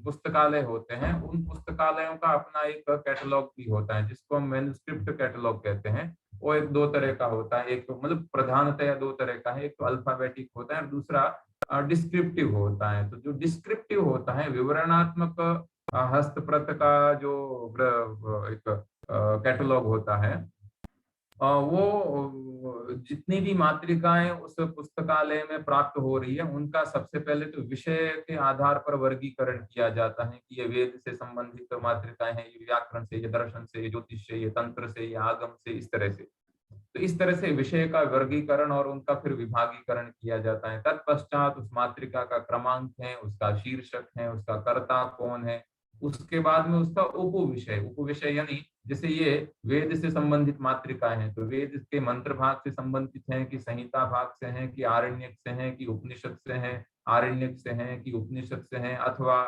पुस्तकालय होते हैं, उन पुस्तकालयों का अपना एक कैटलॉग भी होता है, जिसको हम मैन्युस्क्रिप्ट कैटलॉग कहते हैं। वो एक दो तरह का होता है, एक तो मतलब प्रधानतया दो तरह का है, एक तो अल्फाबेटिक होता है और दूसरा डिस्क्रिप्टिव होता है। तो जो डिस्क्रिप्टिव होता है, विवरणात्मक हस्तप्रत का जो एक कैटलॉग होता है, वो जितनी भी मातृकाएं उस पुस्तकालय में प्राप्त हो रही है, उनका सबसे पहले तो विषय के आधार पर वर्गीकरण किया जाता है कि ये वेद से संबंधित मातृकाएं हैं, ये व्याकरण से, ये दर्शन से, ये ज्योतिष से, ये तंत्र से, ये आगम से, इस तरह से। तो इस तरह से विषय का वर्गीकरण और उनका फिर विभागीकरण किया जाता है। तत्पश्चात उस मातृका का क्रमांक है, उसका शीर्षक है, उसका कर्ता कौन है, उसके बाद में उसका उपविषय यानी जैसे ये वेद से संबंधित मातृकाएं हैं, तो वेद के मंत्र भाग से संबंधित हैं कि संहिता भाग से हैं कि आरण्यक से हैं कि उपनिषद से हैं, आरण्यक से हैं कि उपनिषद से हैं, अथवा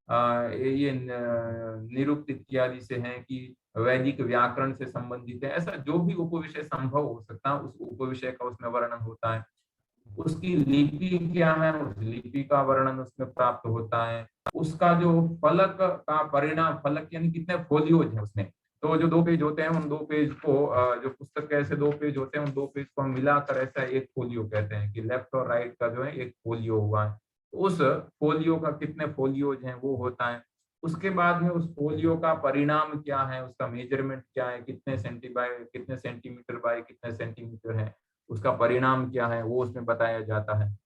ये निरुक्त इत्यादि से हैं कि वैदिक व्याकरण से संबंधित है। ऐसा जो भी उपविषय संभव हो सकता है, उस उपविषय का उसमें वर्णन होता है। उसकी लिपि क्या है, उस लिपि का वर्णन उसमें प्राप्त होता है। उसका जो फलक का परिणाम, फलक यानी कितने फोलियोज हैं उसमें, तो जो 2 पेज होते हैं, उन 2 पेज को जो पुस्तक के ऐसे 2 पेज होते हैं, उन 2 पेज को हम मिलाकर ऐसा एक फोलियो कहते हैं कि लेफ्ट और राइट का जो है एक फोलियो हुआ है। उस फोलियो का कितने फोलियोज हैं वो होता है। उसके बाद में उस फोलियो का परिणाम क्या है, उसका मेजरमेंट क्या है, कितने सेंटीमीटर बाय कितने सेंटीमीटर है, उसका परिणाम क्या है, वो उसमें बताया जाता है।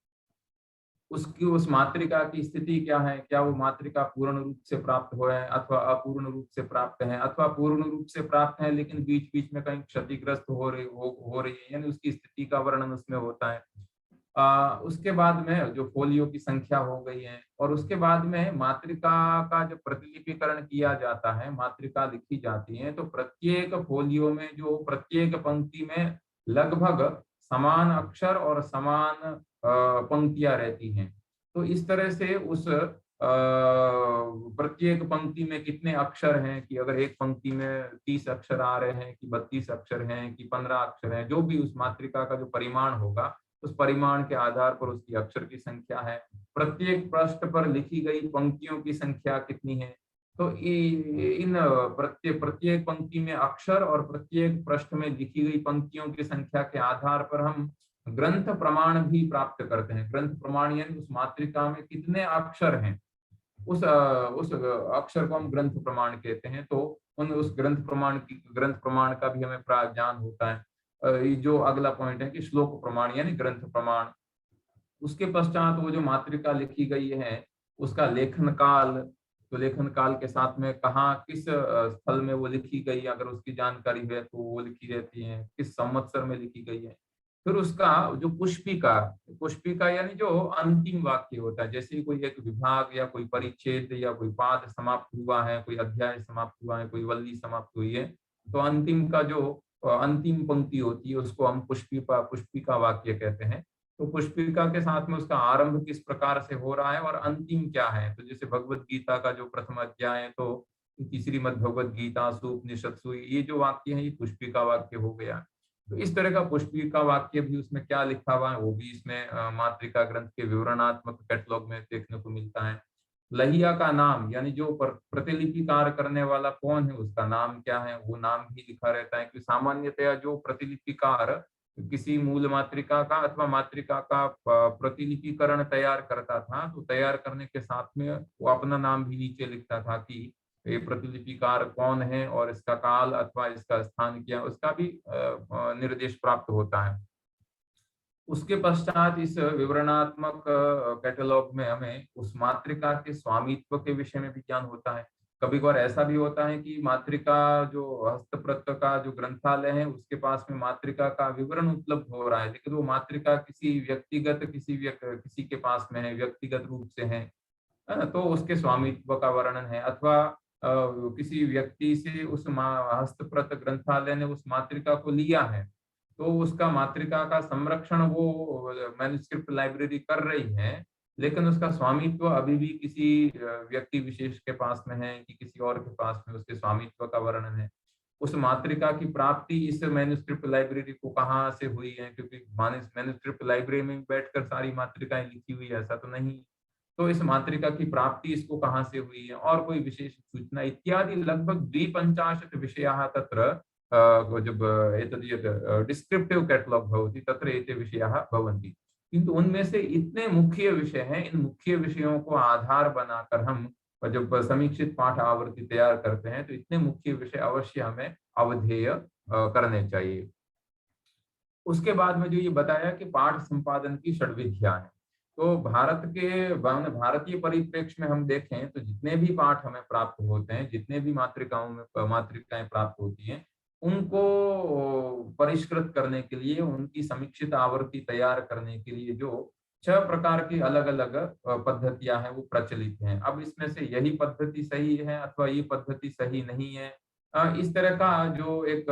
उसकी उस मातृका की स्थिति क्या है, क्या वो मातृका पूर्ण रूप से प्राप्त हुआ है अथवा अपूर्ण रूप से प्राप्त है, अथवा पूर्ण रूप से प्राप्त है लेकिन बीच बीच में कहीं क्षतिग्रस्त हो रही है, यानी उसकी स्थिति का वर्णन उसमें होता है। उसके बाद में जो फोलियो की संख्या हो गई है, और उसके बाद में मातृका का जो प्रतिलिपिकरण किया जाता है, मातृका लिखी जाती है, तो प्रत्येक फोलियो में जो प्रत्येक पंक्ति में लगभग समान अक्षर और समान पंक्तियां रहती हैं। तो इस तरह से उस प्रत्येक पंक्ति में कितने अक्षर हैं, कि अगर एक पंक्ति में 30 अक्षर आ रहे हैं कि 32 अक्षर हैं कि 15 अक्षर हैं, जो भी उस मातृका का जो परिमाण होगा, उस परिमाण के आधार पर उसकी अक्षर की संख्या है। प्रत्येक पृष्ठ पर लिखी गई पंक्तियों की संख्या कितनी है, तो इन प्रत्येक पंक्ति में अक्षर और प्रत्येक पृष्ठ में लिखी गई पंक्तियों की संख्या के आधार पर हम ग्रंथ प्रमाण भी प्राप्त करते हैं। ग्रंथ प्रमाण यानी उस मातृका में कितने अक्षर हैं, उस अक्षर को हम ग्रंथ प्रमाण कहते हैं। तो उस ग्रंथ प्रमाण का भी हमें ज्ञान होता है। ये जो अगला पॉइंट है कि श्लोक प्रमाण यानी ग्रंथ प्रमाण। उसके पश्चात वो जो मातृका लिखी गई है, उसका लेखन काल, तो लेखन काल के साथ में कहाँ किस स्थल में वो लिखी गई, अगर उसकी जानकारी है तो वो लिखी रहती है, किस संवत्सर में लिखी गई है। फिर उसका जो पुष्पिका यानी जो अंतिम वाक्य होता है, जैसे कोई एक विभाग या कोई परिच्छेद या कोई पाद समाप्त हुआ है, कोई अध्याय समाप्त हुआ है, कोई वल्ली समाप्त हुई है, तो अंतिम का जो अंतिम पंक्ति होती है उसको हम पुष्पिका वाक्य कहते हैं। तो पुष्पिका के साथ में उसका आरंभ किस प्रकार से हो रहा है और अंतिम क्या है। तो जैसे भगवत गीता का जो प्रथम अध्याय है तो तीसरी मद भगवत गीता सुपनिषत्सु, ये जो वाक्य है ये पुष्पिका वाक्य हो गया। तो इस तरह का पुष्पिका वाक्य भी उसमें क्या लिखा हुआ है वो भी इसमें मातृका ग्रंथ के विवरणात्मक कैटलॉग में देखने को मिलता है। लहिया का नाम यानी जो प्रतिलिपिकार करने वाला कौन है, उसका नाम क्या है, वो नाम भी लिखा रहता है। कि सामान्यतया जो प्रतिलिपिकार किसी मूल मातृका का अथवा मातृका का प्रतिलिपिकरण तैयार करता था, तो तैयार करने के साथ में वो अपना नाम भी नीचे लिखता था कि ये प्रतिलिपिकार कौन है और इसका काल अथवा इसका स्थान क्या, उसका भी निर्देश प्राप्त होता है। उसके पश्चात इस विवरणात्मक कैटलॉग में हमें उस मातृका के स्वामित्व के विषय में भी ज्ञान होता है। कभी कभार ऐसा भी होता है कि मातृका जो हस्तप्रत का जो ग्रंथालय है उसके पास में मातृका का विवरण उपलब्ध हो रहा है, लेकिन वो मातृका किसी व्यक्तिगत किसी के पास में है, व्यक्तिगत रूप से है ना, तो उसके स्वामित्व का वर्णन है। अथवा किसी व्यक्ति से उस हस्तप्रत ग्रंथालय ने उस मातृका को लिया है, तो उसका मातृका का संरक्षण वो मैन्युस्क्रिप्ट लाइब्रेरी कर रही है, लेकिन उसका स्वामित्व अभी भी किसी व्यक्ति विशेष के पास में है कि किसी और के पास में उसके स्वामित्व का वर्णन है। उस मातृका की प्राप्ति इस मैन्युस्क्रिप्ट लाइब्रेरी को कहाँ से हुई है, क्योंकि मैन्युस्क्रिप्ट लाइब्रेरी में बैठकर सारी मातृकाएं लिखी हुई है ऐसा तो नहीं। तो इस मातृका की प्राप्ति इसको कहाँ से हुई है और कोई विशेष सूचना इत्यादि लगभग 250 विषयाः तत्र जब एतद् डिस्क्रिप्टिव कैटलॉग भवति तत्र एते विषयाः भवन्ति। किंतु उनमें से इतने मुख्य विषय हैं, इन मुख्य विषयों को आधार बनाकर हम जब समीक्षित पाठ आवृत्ति तैयार करते हैं तो इतने मुख्य विषय अवश्य हमें अवधेय करने चाहिए। उसके बाद में जो ये बताया कि पाठ संपादन की षड्विधियां हैं, तो भारतीय परिप्रेक्ष्य में हम देखें तो जितने भी पाठ हमें प्राप्त होते हैं, जितने भी मातृकाएं प्राप्त होती हैं, उनको परिष्कृत करने के लिए, उनकी समीक्षित आवृत्ति तैयार करने के लिए जो 6 प्रकार की अलग अलग पद्धतियां हैं वो प्रचलित हैं। अब इसमें से यही पद्धति सही है अथवा ये पद्धति सही नहीं है, इस तरह का जो एक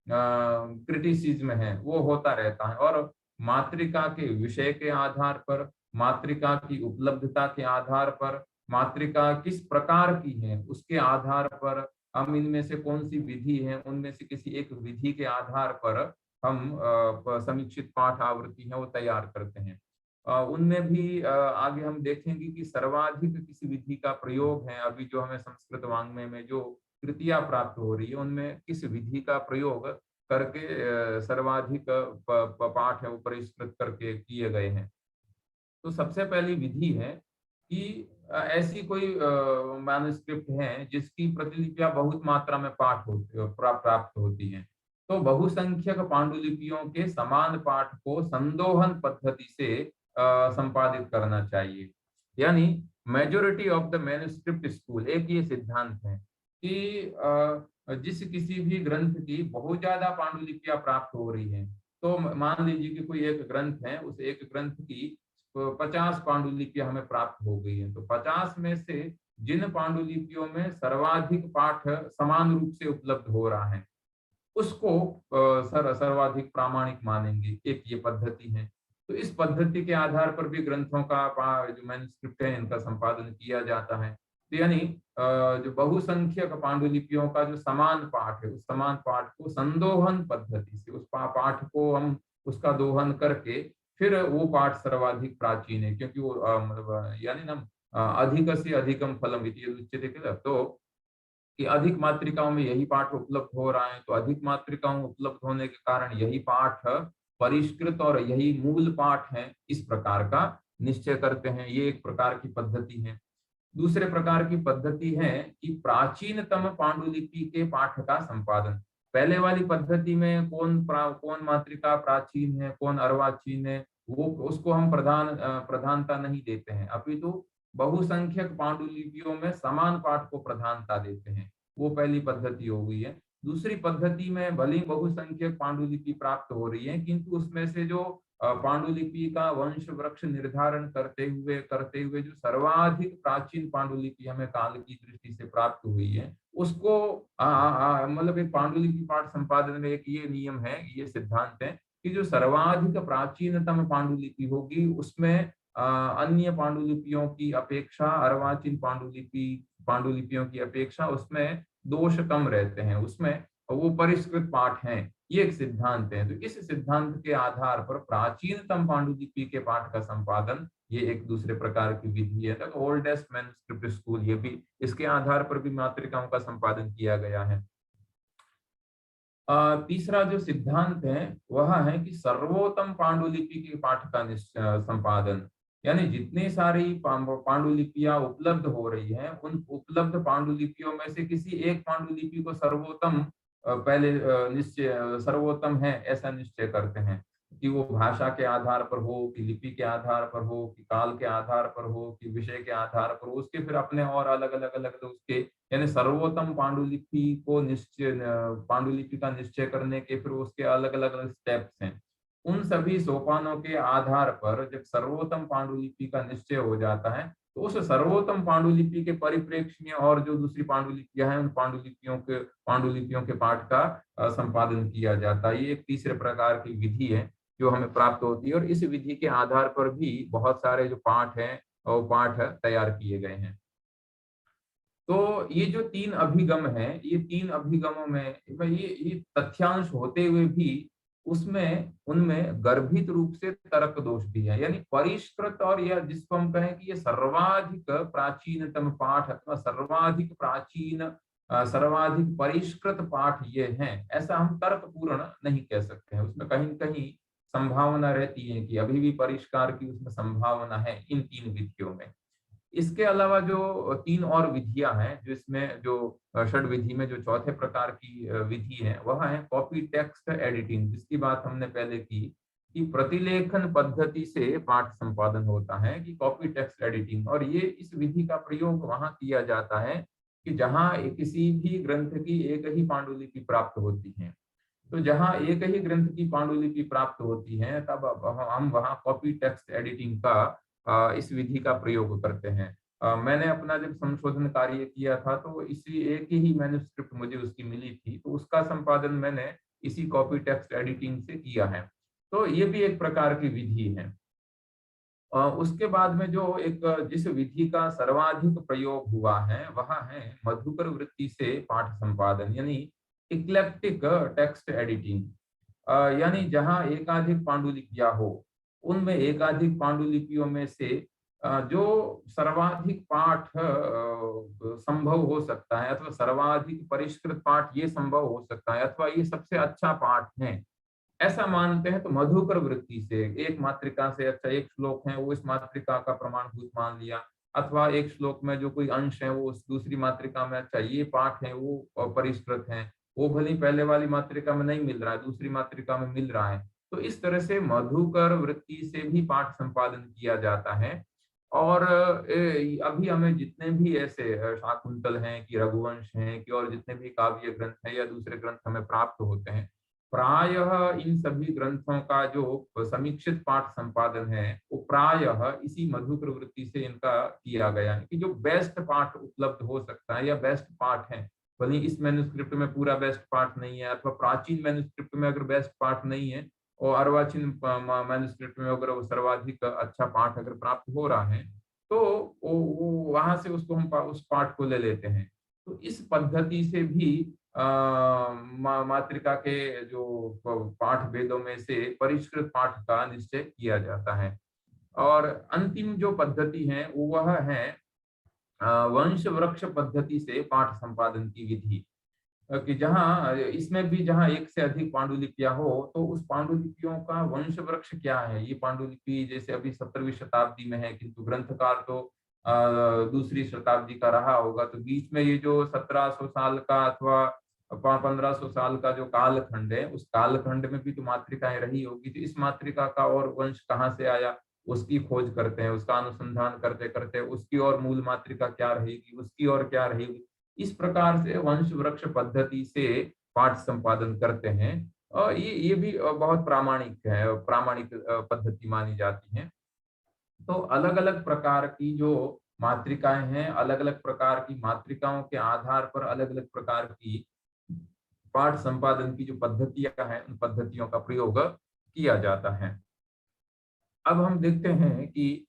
क्रिटिसिज्म है वो होता रहता है। और मातृका के विषय के आधार पर, मातृका की उपलब्धता के आधार पर, मातृका किस प्रकार की है उसके आधार पर हम इनमें से कौन सी विधि है, उनमें से किसी एक विधि के आधार पर हम समीक्षित पाठ आवृत्ति है वो तैयार करते हैं। उनमें भी आगे हम देखेंगे कि सर्वाधिक किसी विधि का प्रयोग है। अभी जो हमें संस्कृत वाङ्मय में जो कृतियां प्राप्त हो रही है उनमें किस विधि का प्रयोग करके सर्वाधिक पाठ है वो परिष्कृत करके किए गए हैं। तो सबसे पहली विधि है कि ऐसी कोई मैन्युस्क्रिप्ट है जिसकी प्रतिलिपियां बहुत मात्रा में पाठ होती प्राप्त होती हैं, तो बहुसंख्यक पांडुलिपियों के समान पाठ को संदोहन पद्धति से संपादित करना चाहिए। यानी majority of the manuscript school एक ये सिद्धांत है कि जिस किसी भी ग्रंथ की बहुत ज्यादा पांडुलिपियां प्राप्त हो रही हैं, तो मान लीजिए कि कोई एक ग्रंथ है, उस एक ग्रंथ की 50 पांडुलिपियां हमें प्राप्त हो गई है, तो 50 में से जिन पांडुलिपियों में सर्वाधिक पाठ समान रूप से उपलब्ध हो रहा है उसको सर्वाधिक प्रामाणिक मानेंगे, एक ये पद्धति है। तो इस पद्धति के आधार पर भी ग्रंथों का जो मैन्युस्क्रिप्ट है इनका संपादन किया जाता है। तो यानी जो बहुसंख्यक पांडुलिपियों का जो समान पाठ है उस समान पाठ को संदोहन पद्धति से उस पाठ को हम उसका दोहन करके फिर वो पाठ सर्वाधिक प्राचीन है, क्योंकि वो मतलब यानी ना अधिक से अधिकम फलम इति उच्यते किल, तो कि अधिक मातृकाओं में यही पाठ उपलब्ध हो रहा है, तो अधिक मातृकाओं उपलब्ध होने के कारण यही पाठ परिष्कृत और यही मूल पाठ है, इस प्रकार का निश्चय करते हैं। ये एक प्रकार की पद्धति है। दूसरे प्रकार की पद्धति है कि प्राचीनतम पांडुलिपि के पाठ का संपादन। पहले वाली पद्धति में कौन मातृका प्राचीन है, कौन अर्वाचीन है, वो उसको हम प्रधानता नहीं देते हैं, अपितु बहुसंख्यक पांडुलिपियों में समान पाठ को प्रधानता देते हैं। वो पहली पद्धति हो गई है। दूसरी पद्धति में भले ही बहुसंख्यक पांडुलिपि प्राप्त हो रही है, किंतु उसमें से जो पांडुलिपि का वंश वृक्ष निर्धारण करते हुए जो सर्वाधिक प्राचीन पांडुलिपि हमें काल की दृष्टि से प्राप्त हुई है उसको मतलब एक पांडुलिपि पाठ संपादन में एक ये नियम है, ये सिद्धांत है कि कि जो सर्वाधिक प्राचीनतम पांडुलिपि होगी उसमें अन्य पांडुलिपियों की अपेक्षा, अर्वाचीन पांडुलिपियों की अपेक्षा उसमें दोष कम रहते हैं, उसमें वो परिष्कृत पाठ हैं। ये एक सिद्धांत है। तो इस सिद्धांत के आधार पर प्राचीनतम पांडुलिपि के पाठ का संपादन ये एक दूसरे प्रकार की विधि है। तो ओल्डेस्ट मैन्युस्क्रिप्ट स्कूल, ये भी इसके आधार पर भी मातृकाओं का संपादन किया गया है। तीसरा जो सिद्धांत है वह है कि सर्वोत्तम पांडुलिपि के पाठ का संपादन, यानी जितनी सारी पांडुलिपियां उपलब्ध हो रही हैं, उन उपलब्ध पांडुलिपियों में से किसी एक पांडुलिपि को सर्वोत्तम पहले निश्चय सर्वोत्तम है ऐसा निश्चय करते हैं, कि वो भाषा के आधार पर हो, कि लिपि के आधार पर हो, कि काल के आधार पर हो, कि विषय के आधार पर हो, उसके फिर अपने और अलग अलग अलग उसके, यानी सर्वोत्तम पांडुलिपि का निश्चय करने के फिर उसके अलग अलग स्टेप्स हैं। उन सभी सोपानों के आधार पर जब सर्वोत्तम पांडुलिपि का निश्चय हो जाता है, तो उस सर्वोत्तम पांडुलिपि के परिप्रेक्ष्य में और जो दूसरी पांडुलिपियां हैं, उन पांडुलिपियों के पाठ का संपादन किया जाता है। ये एक तीसरे प्रकार की विधि है जो हमें प्राप्त होती है, और इस विधि के आधार पर भी बहुत सारे जो पाठ हैं वो पाठ तैयार किए गए हैं। तो ये जो तीन अभिगम है, ये तीन अभिगमों में ये तथ्यांश होते हुए भी उसमें उनमें गर्भित रूप से तर्क दोष भी है, यानी परिष्कृत, और यह जिसको हम कहें कि ये सर्वाधिक प्राचीनतम पाठ अथवा सर्वाधिक प्राचीन सर्वाधिक परिष्कृत पाठ ये हैं, ऐसा हम तर्क पूर्ण नहीं कह सकते हैं। उसमें कहीं कहीं संभावना रहती है कि अभी भी परिष्कार की उसमें संभावना है इन तीन विधियों में। इसके अलावा जो तीन और विधियां हैं, जो इसमें जो षड विधि में जो चौथे प्रकार की विधि है वह है कॉपी टेक्स्ट एडिटिंग, जिसकी बात हमने पहले की कि प्रतिलेखन पद्धति से पाठ संपादन होता है, कि कॉपी टेक्स्ट एडिटिंग। और ये इस विधि का प्रयोग वहां किया जाता है कि जहां किसी भी ग्रंथ की एक ही पांडुलिपि प्राप्त होती है। तो जहां एक ही ग्रंथ की पांडुलिपि प्राप्त होती है, तब हम वहां कॉपी टेक्स्ट एडिटिंग का इस विधि का प्रयोग करते हैं। मैंने अपना जब संशोधन कार्य किया था तो इसी एक ही मैन्युस्क्रिप्ट मुझे उसकी मिली थी, तो उसका संपादन मैंने इसी कॉपी टेक्स्ट एडिटिंग से किया है। तो ये भी एक प्रकार की विधि है। उसके बाद में जो एक जिस विधि का सर्वाधिक प्रयोग हुआ है वह है मधुकर वृत्ति से पाठ संपादन, यानी इक्लेक्टिक टेक्स्ट एडिटिंग। यानी जहां एकाधिक पांडुलिपियां हो, उनमें एकाधिक पांडुलिपियों में से जो सर्वाधिक पाठ संभव हो सकता है, अथवा सर्वाधिक परिष्कृत पाठ ये संभव हो सकता है, अथवा ये सबसे अच्छा पाठ है, ऐसा मानते हैं। तो मधुकर वृत्ति से एक मातृका से अच्छा एक श्लोक है वो इस मातृका का प्रमाणभूत मान लिया, अथवा एक श्लोक में जो कोई अंश है वो उस दूसरी मातृका में अच्छा ये पाठ है वो परिष्कृत है, वो भले पहले वाली मातृका में नहीं मिल रहा है, दूसरी मातृका में मिल रहा है। तो इस तरह से मधुकर वृत्ति से भी पाठ संपादन किया जाता है। और अभी हमें जितने भी ऐसे शाकुंतल हैं कि रघुवंश हैं कि और जितने भी काव्य ग्रंथ हैं या दूसरे ग्रंथ हमें प्राप्त होते हैं, प्रायः इन सभी ग्रंथों का जो समीक्षित पाठ संपादन है वो प्रायः इसी मधुकर वृत्ति से इनका किया गया है, कि जो बेस्ट पाठ उपलब्ध हो सकता है या बेस्ट पाठ है, भले इस मैन्युस्क्रिप्ट में पूरा बेस्ट पाठ नहीं है, अथवा प्राचीन मैन्युस्क्रिप्ट में अगर बेस्ट पाठ नहीं है और अर्वाचीन मैन्युस्क्रिप्ट में अगर वो सर्वाधिक अच्छा पाठ अगर प्राप्त हो रहा है, तो वो वहां से उसको हम उस पाठ को ले लेते हैं। तो इस पद्धति से भी मातृका के जो पाठ वेदों में से परिष्कृत पाठ का निश्चय किया जाता है। और अंतिम जो पद्धति है वह है वंश वृक्ष पद्धति से पाठ संपादन की विधि, कि जहाँ इसमें भी जहाँ एक से अधिक पांडुलिपियां हो तो उस पांडुलिपियों का वंश वृक्ष क्या है। ये पांडुलिपि जैसे अभी 17वीं शताब्दी में है, किंतु ग्रंथकार तो दूसरी शताब्दी का रहा होगा, तो बीच में ये जो 1700 साल का अथवा 1500 साल का जो कालखंड है, उस कालखंड में भी तो मातृकाएं रही होगी। तो इस मातृका का और वंश कहाँ से आया, उसकी खोज करते हैं, उसका अनुसंधान करते करते उसकी और मूल मातृका क्या रहेगी, उसकी और क्या रहेगी, इस प्रकार से वंश वृक्ष पद्धति से पाठ संपादन करते हैं। और ये भी बहुत प्रामाणिक पद्धति मानी जाती है। तो अलग अलग प्रकार की जो मातृकाएं हैं, अलग अलग प्रकार की मातृकाओं के आधार पर अलग अलग प्रकार की पाठ संपादन की जो पद्धतियां हैं, उन पद्धतियों का प्रयोग किया जाता है। अब हम देखते हैं कि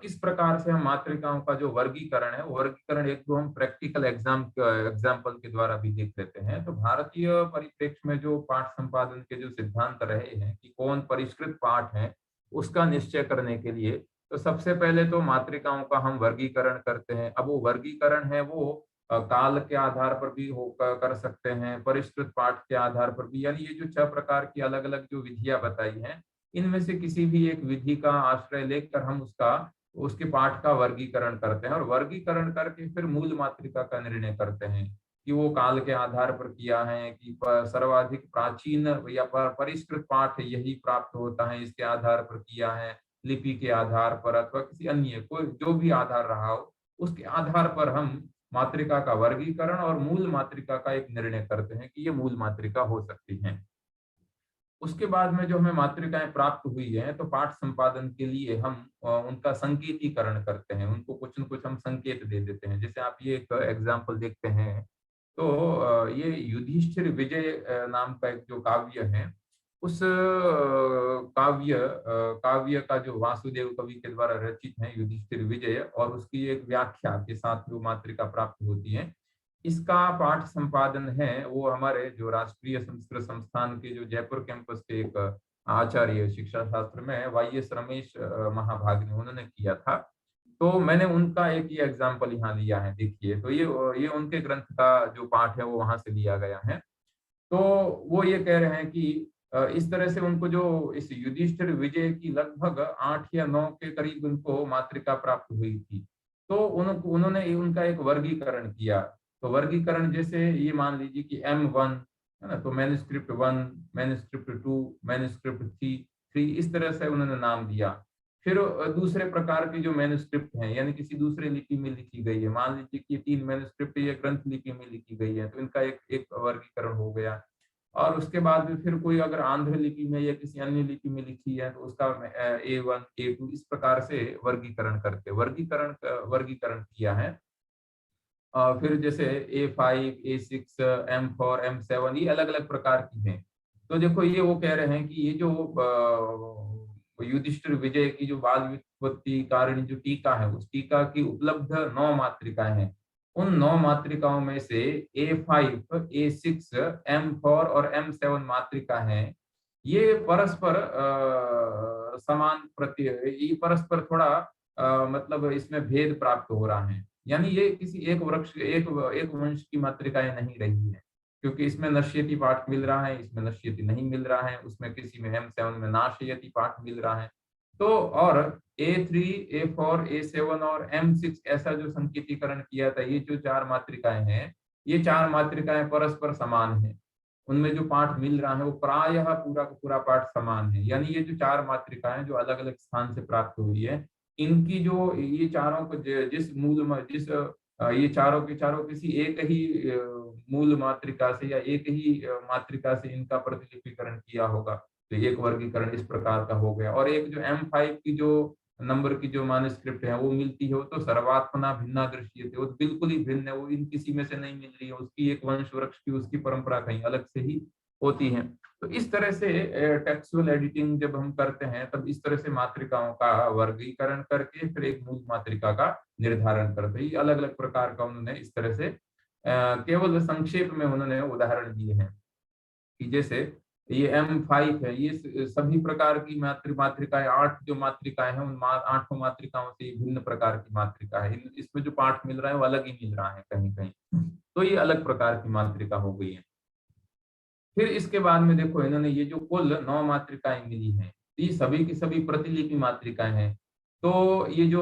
किस प्रकार से हम मातृकाओं का जो वर्गीकरण है, वो वर्गीकरण एक तो हम प्रैक्टिकल एग्जाम्पल के द्वारा भी देख लेते हैं। तो भारतीय परिप्रेक्ष्य में जो पाठ संपादन के जो सिद्धांत रहे हैं कि कौन परिष्कृत पाठ है, उसका निश्चय करने के लिए तो सबसे पहले तो मातृकाओं का हम वर्गीकरण करते हैं। अब वो वर्गीकरण है वो काल के आधार पर भी कर सकते हैं, परिष्कृत पाठ के आधार पर भी, यानी ये जो 6 प्रकार की अलग अलग जो विधियां बताई हैं, इनमें से किसी भी एक विधि का आश्रय लेकर हम उसके पाठ का वर्गीकरण करते हैं और वर्गीकरण करके फिर मूल मातृका का निर्णय करते हैं कि वो काल के आधार पर किया है कि सर्वाधिक प्राचीन या परिष्कृत पाठ यही प्राप्त होता है, इसके आधार पर किया है, लिपि के आधार पर अथवा किसी अन्य कोई जो भी आधार रहा हो, उसके आधार पर हम मातृका का वर्गीकरण और मूल मातृका का एक निर्णय करते हैं कि ये मूल मातृका हो सकती है। उसके बाद में जो हमें मातृकाएं प्राप्त हुई हैं, तो पाठ संपादन के लिए हम उनका संकेतीकरण करते हैं, उनको कुछ न कुछ हम संकेत दे देते हैं। जैसे आप ये एक एग्जाम्पल देखते हैं, तो ये युधिष्ठिर विजय नाम का एक जो काव्य है, उस काव्य का जो वासुदेव कवि के द्वारा रचित है युधिष्ठिर विजय, और उसकी एक व्याख्या के साथ जो मातृका प्राप्त होती है, इसका पाठ संपादन है वो हमारे जो राष्ट्रीय संस्कृत संस्थान के जो जयपुर कैंपस के एक आचार्य शिक्षा शास्त्र में वाईएस रमेश महाभाग ने उन्होंने किया था। तो मैंने उनका एक ये एग्जाम्पल यहाँ लिया है, देखिए। तो ये उनके ग्रंथ का जो पाठ है वो वहां से लिया गया है। तो वो ये कह रहे हैं कि इस तरह से उनको जो इस युधिष्ठिर विजय की लगभग 8 या 9 के करीब उनको मातृका प्राप्त हुई थी। तो उन्होंने उनका एक वर्गीकरण किया। तो वर्गीकरण जैसे ये मान लीजिए कि M1 है ना, तो मैन्युस्क्रिप्ट 1, मैन्युस्क्रिप्ट 2, मैन्युस्क्रिप्ट 3 इस तरह से उन्होंने नाम दिया। फिर दूसरे प्रकार की जो मैन्युस्क्रिप्ट हैं, यानी किसी दूसरे लिपि में लिखी गई है, मान लीजिए कि 3 मैन्युस्क्रिप्ट ये ग्रंथ लिपि में लिखी गई है, तो इनका एक एक वर्गीकरण हो गया। और उसके बाद में फिर कोई अगर आंध्र लिपि में या किसी अन्य लिपि में लिखी है, तो उसका A1, A2 इस प्रकार से वर्गीकरण किया है। फिर जैसे A5, A6, M4, M7 ये अलग अलग प्रकार की हैं। तो देखो ये वो कह रहे हैं कि ये जो युधिष्ठिर विजय की जो बाल व्युत्पत्ति कारिणी जो टीका है, उस टीका की उपलब्ध 9 मातृकाएं हैं। उन 9 मातृकाओं में से A5, A6, M4 और M7 मातृका है, ये परस्पर समान प्रति ये परस्पर थोड़ा मतलब इसमें भेद प्राप्त हो रहा है। यानी ये किसी एक वंश की मातृकाएं नहीं रही है, क्योंकि इसमें नश्यति पाठ मिल रहा है, इसमें नश्यति नहीं मिल रहा है, उसमें किसी में M7 में नाशयति पाठ मिल रहा है। तो और A3, A4, A7 और M6 ऐसा जो संकेतीकरण किया था, ये जो 4 मातृकाएं हैं, ये 4 मातृकाएं परस्पर समान है। उनमें जो पाठ मिल रहा है वो प्रायः पूरा का पूरा पाठ समान है। यानी ये जो 4 मातृकाएं जो अलग अलग स्थान से प्राप्त हुई है, इनकी जो ये चारों को ये चारों के चारों किसी एक ही मूल मातृका से या एक ही मातृका से इनका प्रतिलिपिकरण किया होगा। तो एक वर्गीकरण इस प्रकार का हो गया। और एक जो M5 की जो नंबर की जो मैन्युस्क्रिप्ट है वो मिलती है, वो तो सर्वात्मना भिन्ना दृश्यते, वो बिल्कुल ही भिन्न है, वो इन किसी में से नहीं मिल रही है, उसकी एक वंश वृक्ष की उसकी परंपरा कहीं अलग से ही होती है। तो इस तरह से टेक्सुअल एडिटिंग जब हम करते हैं, तब इस तरह से मातृकाओं का वर्गीकरण करके फिर एक मूल मातृका का निर्धारण करते हैं। अलग अलग प्रकार का उन्होंने इस तरह से केवल संक्षेप में उन्होंने उदाहरण दिए हैं कि जैसे ये M5 है, ये सभी प्रकार की मातृकाएं 8 जो मातृकाएं हैं, उन 8 मातृकाओं से भिन्न प्रकार की मातृका है। इसमें जो पाठ मिल रहा है वो अलग ही मिल रहा है कहीं कहीं, तो ये अलग प्रकार की मातृका हो गई है। फिर इसके बाद में देखो इन्होंने ये जो कुल 9 मातृकाएं मिली हैं, ये सभी की सभी प्रतिलिपि मातृकाएं हैं। तो ये जो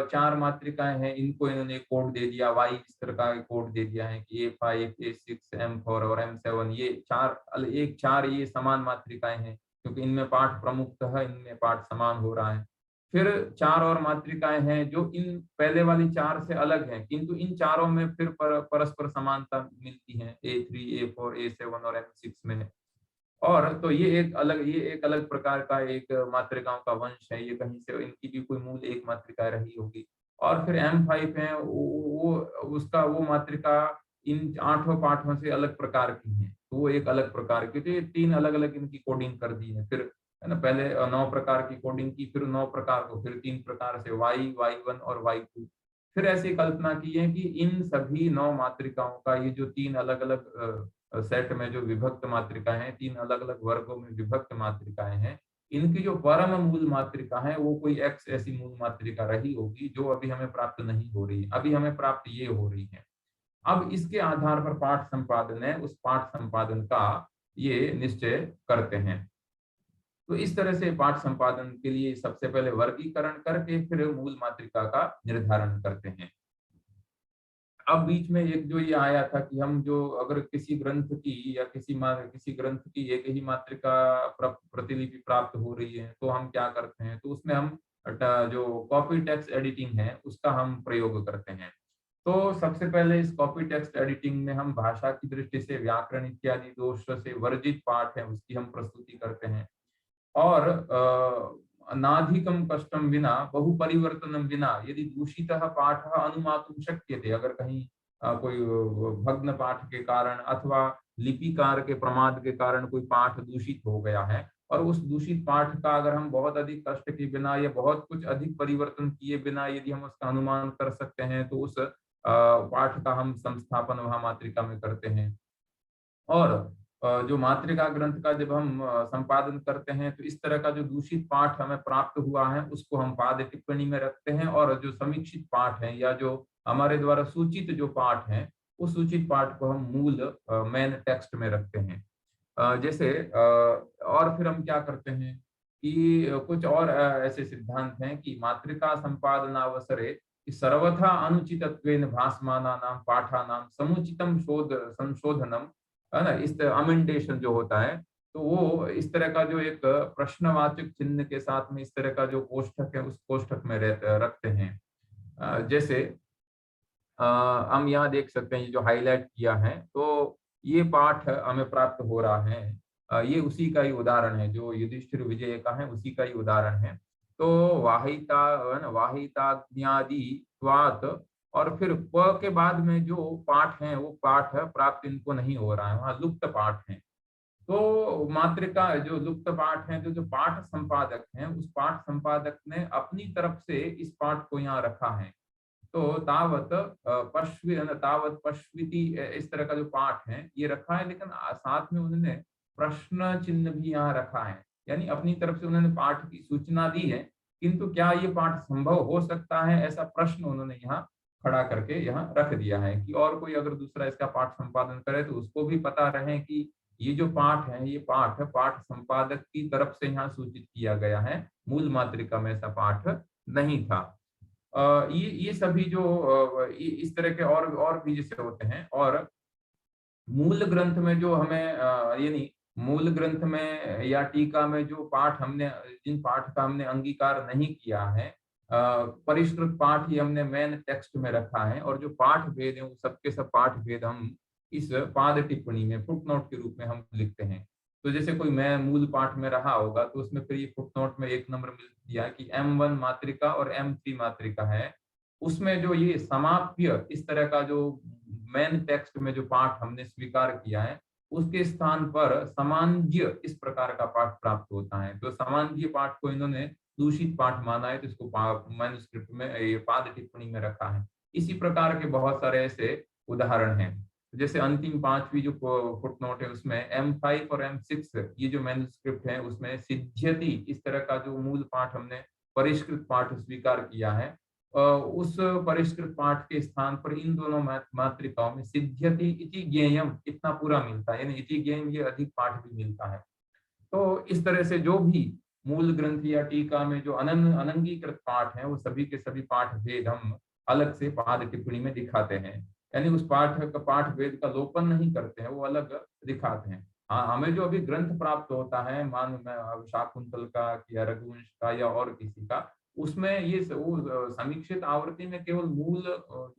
4 मातृकाएं हैं, इनको इन्होंने कोड दे दिया, वाई इस तरह का कोड दे दिया है कि A5, A6, M4 और M7 ये 4 ये समान मातृकाएं हैं, क्योंकि इनमें पाठ प्रमुखतः इनमें पाठ समान हो रहा है। फिर 4 और मातृकाएं हैं जो इन पहले वाली 4 से अलग हैं, किंतु इन चारों में फिर परस्पर समानता मिलती है A3, A4, A7 और M6 में। और तो ये एक अलग प्रकार का एक मातृकाओं का वंश है, ये कहीं से इनकी भी कोई मूल एक मातृका रही होगी। और फिर M5 है, वो उसका वो मातृका इन 8 पाठों से अलग प्रकार की है, तो वो एक अलग प्रकार की, तो ये 3 अलग अलग इनकी कोडिंग कर दी है। फिर है ना, पहले 9 प्रकार की कोडिंग की, फिर 9 प्रकार को फिर 3 प्रकार से Y1 और Y2। फिर ऐसी कल्पना की है कि इन सभी 9 मात्रिकाओं का ये जो 3 अलग अलग सेट में जो विभक्त मात्रिकाएं हैं, 3 अलग अलग वर्गों में विभक्त मात्रिकाएं हैं, इनकी जो परम मूल मात्रिका है वो कोई x ऐसी मूल मात्रिका रही होगी जो अभी हमें प्राप्त नहीं हो रही, अभी हमें प्राप्त ये हो रही है। अब इसके आधार पर पाठ संपादन है, उस पाठ संपादन का ये निश्चय करते हैं। तो इस तरह से पाठ संपादन के लिए सबसे पहले वर्गीकरण करके फिर मूल मात्रिका का निर्धारण करते हैं। अब बीच में एक जो ये आया था कि हम जो अगर किसी ग्रंथ की या किसी ग्रंथ की एक ही मात्रिका प्रतिलिपि प्राप्त हो रही है तो हम क्या करते हैं, तो उसमें हम जो कॉपी टेक्स्ट एडिटिंग है उसका हम प्रयोग करते हैं। तो सबसे पहले इस कॉपी टेक्स्ट एडिटिंग में हम भाषा की दृष्टि से व्याकरण इत्यादि दोष से वर्जित पाठ है उसकी हम प्रस्तुति करते हैं। और नाधिकम कष्टम विना बहु परिवर्तनम विना यदि दूषितः पाठः अनुमातुं शक्यते, अगर कहीं कोई भग्न पाठ के कारण अथवा लिपिकार के प्रमाद के कारण कोई पाठ दूषित हो गया है और उस दूषित पाठ का अगर हम बहुत अधिक कष्ट के बिना या बहुत कुछ अधिक परिवर्तन किए बिना यदि हम उसका अनुमान कर सकते हैं तो उस पाठ का हम संस्थापन वहां मात्रिका में करते हैं। और जो मात्रिका ग्रंथ का जब हम संपादन करते हैं तो इस तरह का जो दूषित पाठ हमें प्राप्त हुआ है उसको हम पाद टिप्पणी में रखते हैं, और जो समीक्षित पाठ है या जो हमारे द्वारा सूचित जो पाठ है उस सूचित पाठ को हम मूल मेन टेक्स्ट में रखते हैं। जैसे और फिर हम क्या करते हैं कि कुछ और ऐसे सिद्धांत हैं कि मात्रिका संपादनावसरे सर्वथा अनुचितत्वेन भासमानानां पाठानां समुचितम शोध संशोधनम, है ना, इस अमेंडेशन जो होता है, तो वो इस तरह का जो एक प्रश्नवाचक चिन्ह के साथ में इस तरह का जो कोष्ठक है उस कोष्ठक में रखते हैं। जैसे हम यहाँ देख सकते हैं ये जो हाईलाइट किया है, तो ये पाठ हमें प्राप्त हो रहा है, ये उसी का ही उदाहरण है, जो युधिष्ठिर विजय का है उसी का ही उदाहरण है। तो वाहिता, है ना, वाहिताज्ञादि त्वात्, और फिर प के बाद में जो पाठ है वो पाठ प्राप्त इनको नहीं हो रहा है, वहां लुप्त पाठ है। तो मात्रिका जो लुप्त पाठ है, तो जो पाठ संपादक है उस पाठ संपादक ने अपनी तरफ से इस पाठ को यहाँ रखा है। तो तावत तावत पश्विति इस तरह का जो पाठ है ये रखा है, लेकिन साथ में उन्होंने प्रश्न चिन्ह भी यहाँ रखा है, यानी अपनी तरफ से उन्होंने पाठ की सूचना दी है, किंतु क्या ये पाठ संभव हो सकता है ऐसा प्रश्न उन्होंने यहाँ खड़ा करके यहाँ रख दिया है कि और कोई अगर दूसरा इसका पाठ संपादन करे तो उसको भी पता रहे कि ये जो पाठ है ये पाठ पाठ संपादक की तरफ से यहाँ सूचित किया गया है, मूल मात्रिका में ऐसा पाठ नहीं था। ये सभी जो इस तरह के और भी जैसे होते हैं। और मूल ग्रंथ में जो हमें यानी मूल ग्रंथ में या टीका में जो पाठ हमने जिन पाठ का हमने अंगीकार नहीं किया है, परिष्कृत पाठ ही हमने मेन टेक्स्ट में रखा है, और जो पाठ भेद है वो सबके सब पाठ भेद हम इस पाद टिप्पणी में फुटनोट के रूप में हम लिखते हैं। तो जैसे कोई मैं मूल पाठ में रहा होगा तो उसमें फिर ये फुटनोट में एक नंबर मिल दिया कि M1 मात्रिका और M3 मात्रिका है, उसमें जो ये समाप्य इस तरह का जो मेन टेक्स्ट में जो पाठ हमने स्वीकार किया है उसके स्थान पर समांज्य इस प्रकार का पाठ प्राप्त होता है। तो समांज्य पाठ को इन्होंने दूषित पाठ माना है, तो इसको मैन्युस्क्रिप्ट में ये पाद टिप्पणी में रखा है। इसी प्रकार के बहुत सारे ऐसे उदाहरण हैं। जैसे अंतिम 5वीं जो फुटनोट है उसमें M5 और M6 ये जो मैन्युस्क्रिप्ट है उसमें सिद्ध्यति इस तरह का जो मूल पाठ हमने परिष्कृत पाठ स्वीकार किया है, उस परिष्कृत पाठ के स्थान पर इन दोनों मात्रिकाओं में सिद्ध्यति इति ज्ञेयम इतना पूरा मिलता है, यानी इति ज्ञेयम ये अधिक पाठ भी मिलता है। तो इस तरह से जो भी मूल ग्रंथ या टीका में जो अनंगीकृत पाठ है वो सभी के सभी पाठ भेद हम अलग से पाद टिप्पणी में दिखाते हैं, यानी उस पाठ का पाठ भेद का लोपन नहीं करते हैं, वो अलग दिखाते हैं। हाँ, हमें जो अभी ग्रंथ प्राप्त होता है मान शाकुंतल का या रघुवंश का या और किसी का, उसमें ये वो समीक्षित आवृत्ति में केवल मूल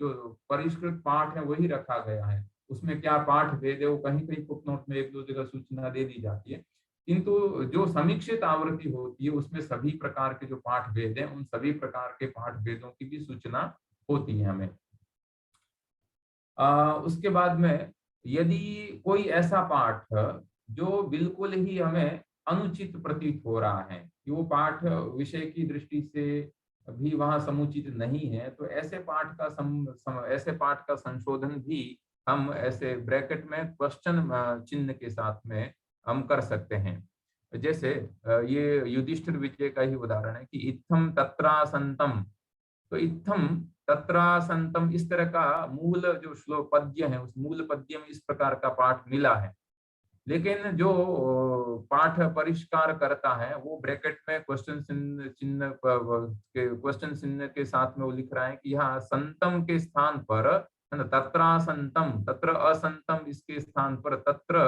जो परिष्कृत पाठ है वही रखा गया है, उसमें क्या पाठ भेद है वो कहीं कहीं फुटनोट में एक दो जगह सूचना दे दी जाती है, किंतु जो समीक्षित आवृत्ति होती है उसमें सभी प्रकार के जो पाठ भेद हैं उन सभी प्रकार के पाठ भेदों की भी सूचना होती है हमें। उसके बाद में यदि कोई ऐसा पाठ जो बिल्कुल ही हमें अनुचित प्रतीत हो रहा है कि वो पाठ विषय की दृष्टि से भी वहां समुचित नहीं है, तो ऐसे पाठ का ऐसे पाठ का संशोधन भी हम ऐसे ब्रैकेट में क्वेश्चन चिन्ह के साथ में हम कर सकते हैं। जैसे ये युधिष्ठिर विजय का ही उदाहरण है कि इत्थम तत्रासंतम, तो इत्थम तत्रासंतम इस तरह का मूल जो श्लोक पद्य है, उस मूल पद्य में इस प्रकार का पाठ मिला है, लेकिन जो पाठ परिष्कार करता है वो ब्रैकेट में क्वेश्चन चिन्ह क्वेश्चन चिन्ह के साथ में वो लिख रहा है कि यहाँ संतम के स्थान पर, है ना, तत्रासंतम, तत्र असंतम इसके स्थान पर तत्र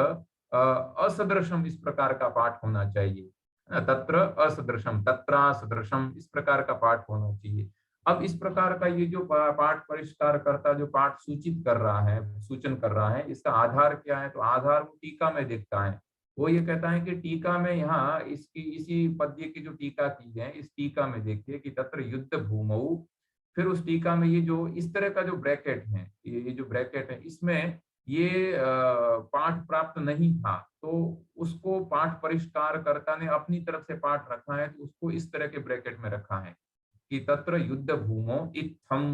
असदृशम इस प्रकार का पाठ होना चाहिए, है ना, तत्र असदृशम तत्रासदृशम इस प्रकार का पाठ होना चाहिए। अब इस प्रकार का ये जो पाठ परिष्कार करता जो पाठ सूचित कर रहा है, सूचन कर रहा है, इसका आधार क्या है, तो आधार वो टीका में देखता है। वो ये कहता है कि टीका में यहाँ इसकी इसी पद्य की जो टीका की है, इस टीका में देखिए कि तत्र युद्ध भूमौ, फिर उस टीका में ये जो इस तरह का जो ब्रैकेट है, ये जो ब्रैकेट है, इसमें ये पाठ प्राप्त नहीं था, तो उसको पाठ परिष्कार कर्ता ने अपनी तरफ से पाठ रखा है, तो उसको इस तरह के ब्रैकेट में रखा है कि तत्र युद्ध भूमो इत्थम,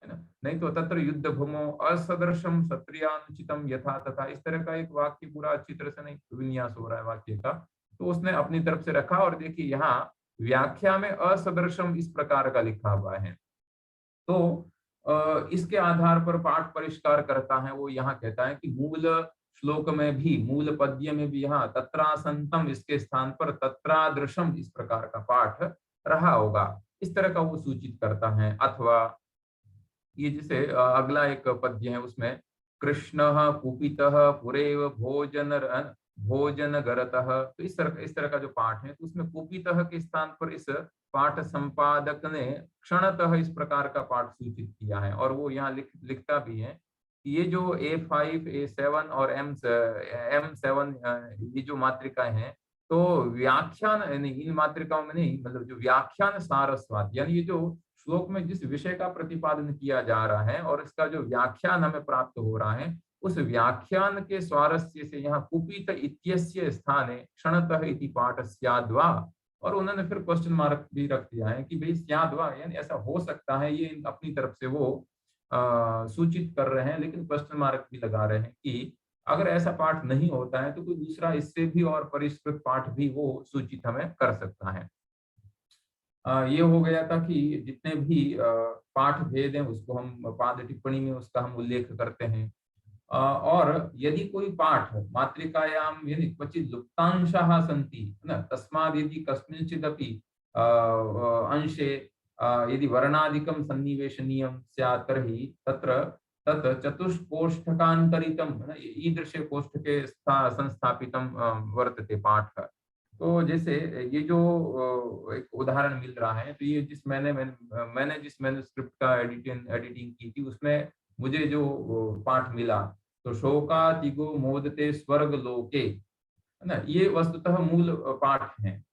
है ना, नहीं तो तत्र युद्ध भूमो असदृशम क्षत्रियानुचितम यथा तथा, इस तरह का एक वाक्य पूरा अच्छी तरह से नहीं विन्यास हो रहा है वाक्य का, तो उसने अपनी तरफ से रखा। और देखिए यहाँ व्याख्या में असदृशम इस प्रकार का लिखा हुआ है, तो इसके आधार पर पाठ परिष्कार करता है, वो यहाँ कहता है कि मूल श्लोक में भी, मूल पद्य में भी यहाँ तत्रासंतम इसके स्थान पर तत्रादृशम इस प्रकार का पाठ रहा होगा, इस तरह का वो सूचित करता है। अथवा ये जैसे अगला एक पद्य है, उसमें कृष्ण कुपितः पुरेव भोजन गरतः, तो इस तरह का जो पाठ है, तो उसमें कुपितः के स्थान पर इस पाठ संपादक ने क्षणतः इस प्रकार का पाठ सूचित किया है। और वो यहाँ लिखता भी है कि ये जो A5, A7 और M7 ये जो मात्रिकाएं हैं, तो व्याख्यान इन मात्रिकाओं में नहीं, मतलब जो व्याख्यान सारस्वत, यानी ये जो श्लोक में जिस विषय का प्रतिपादन किया जा रहा है और इसका जो व्याख्यान हमें प्राप्त हो रहा है, उस व्याख्यान के स्वारस्य से यहाँ कुपित इत्यस्य स्थाने क्षणतः इति पाठ स्याद्वा, और उन्होंने फिर क्वेश्चन मार्क भी रख दिया है कि भाई स्याद्वा यानी ऐसा हो सकता है, ये अपनी तरफ से वो सूचित कर रहे हैं, लेकिन क्वेश्चन मार्क भी लगा रहे हैं कि अगर ऐसा पाठ नहीं होता है तो कोई दूसरा इससे भी और परिष्कृत पाठ भी वो सूचित हमें कर सकता है। ये हो गया था कि जितने भी पाठ भेद हैं उसको हम पाद टिप्पणी में उसका हम उल्लेख करते हैं। और यदि कोई पाठ मातृकायाम यानी क्वचित लुप्तांशाः सन्ति, न तस्माद् यदि कस्मिंश्चिदपि अंशे यदि वर्णादिकं सन्निवेशनीयं स्यात् तर्हि तत्र तत् चतुष्कोष्ठकान्तरितं, न ईदृशे कोष्ठके संस्थापितं वर्तते पाठ। तो जैसे ये जो एक उदाहरण मिल रहा है, तो ये मैंने जिस मैन्युस्क्रिप्ट का एडिटिंग की थी, उसमें मुझे जो पाठ मिला, तो शोकातिगो मोदते स्वर्ग लोके, है ना, ये वस्तुतः मूल पाठ है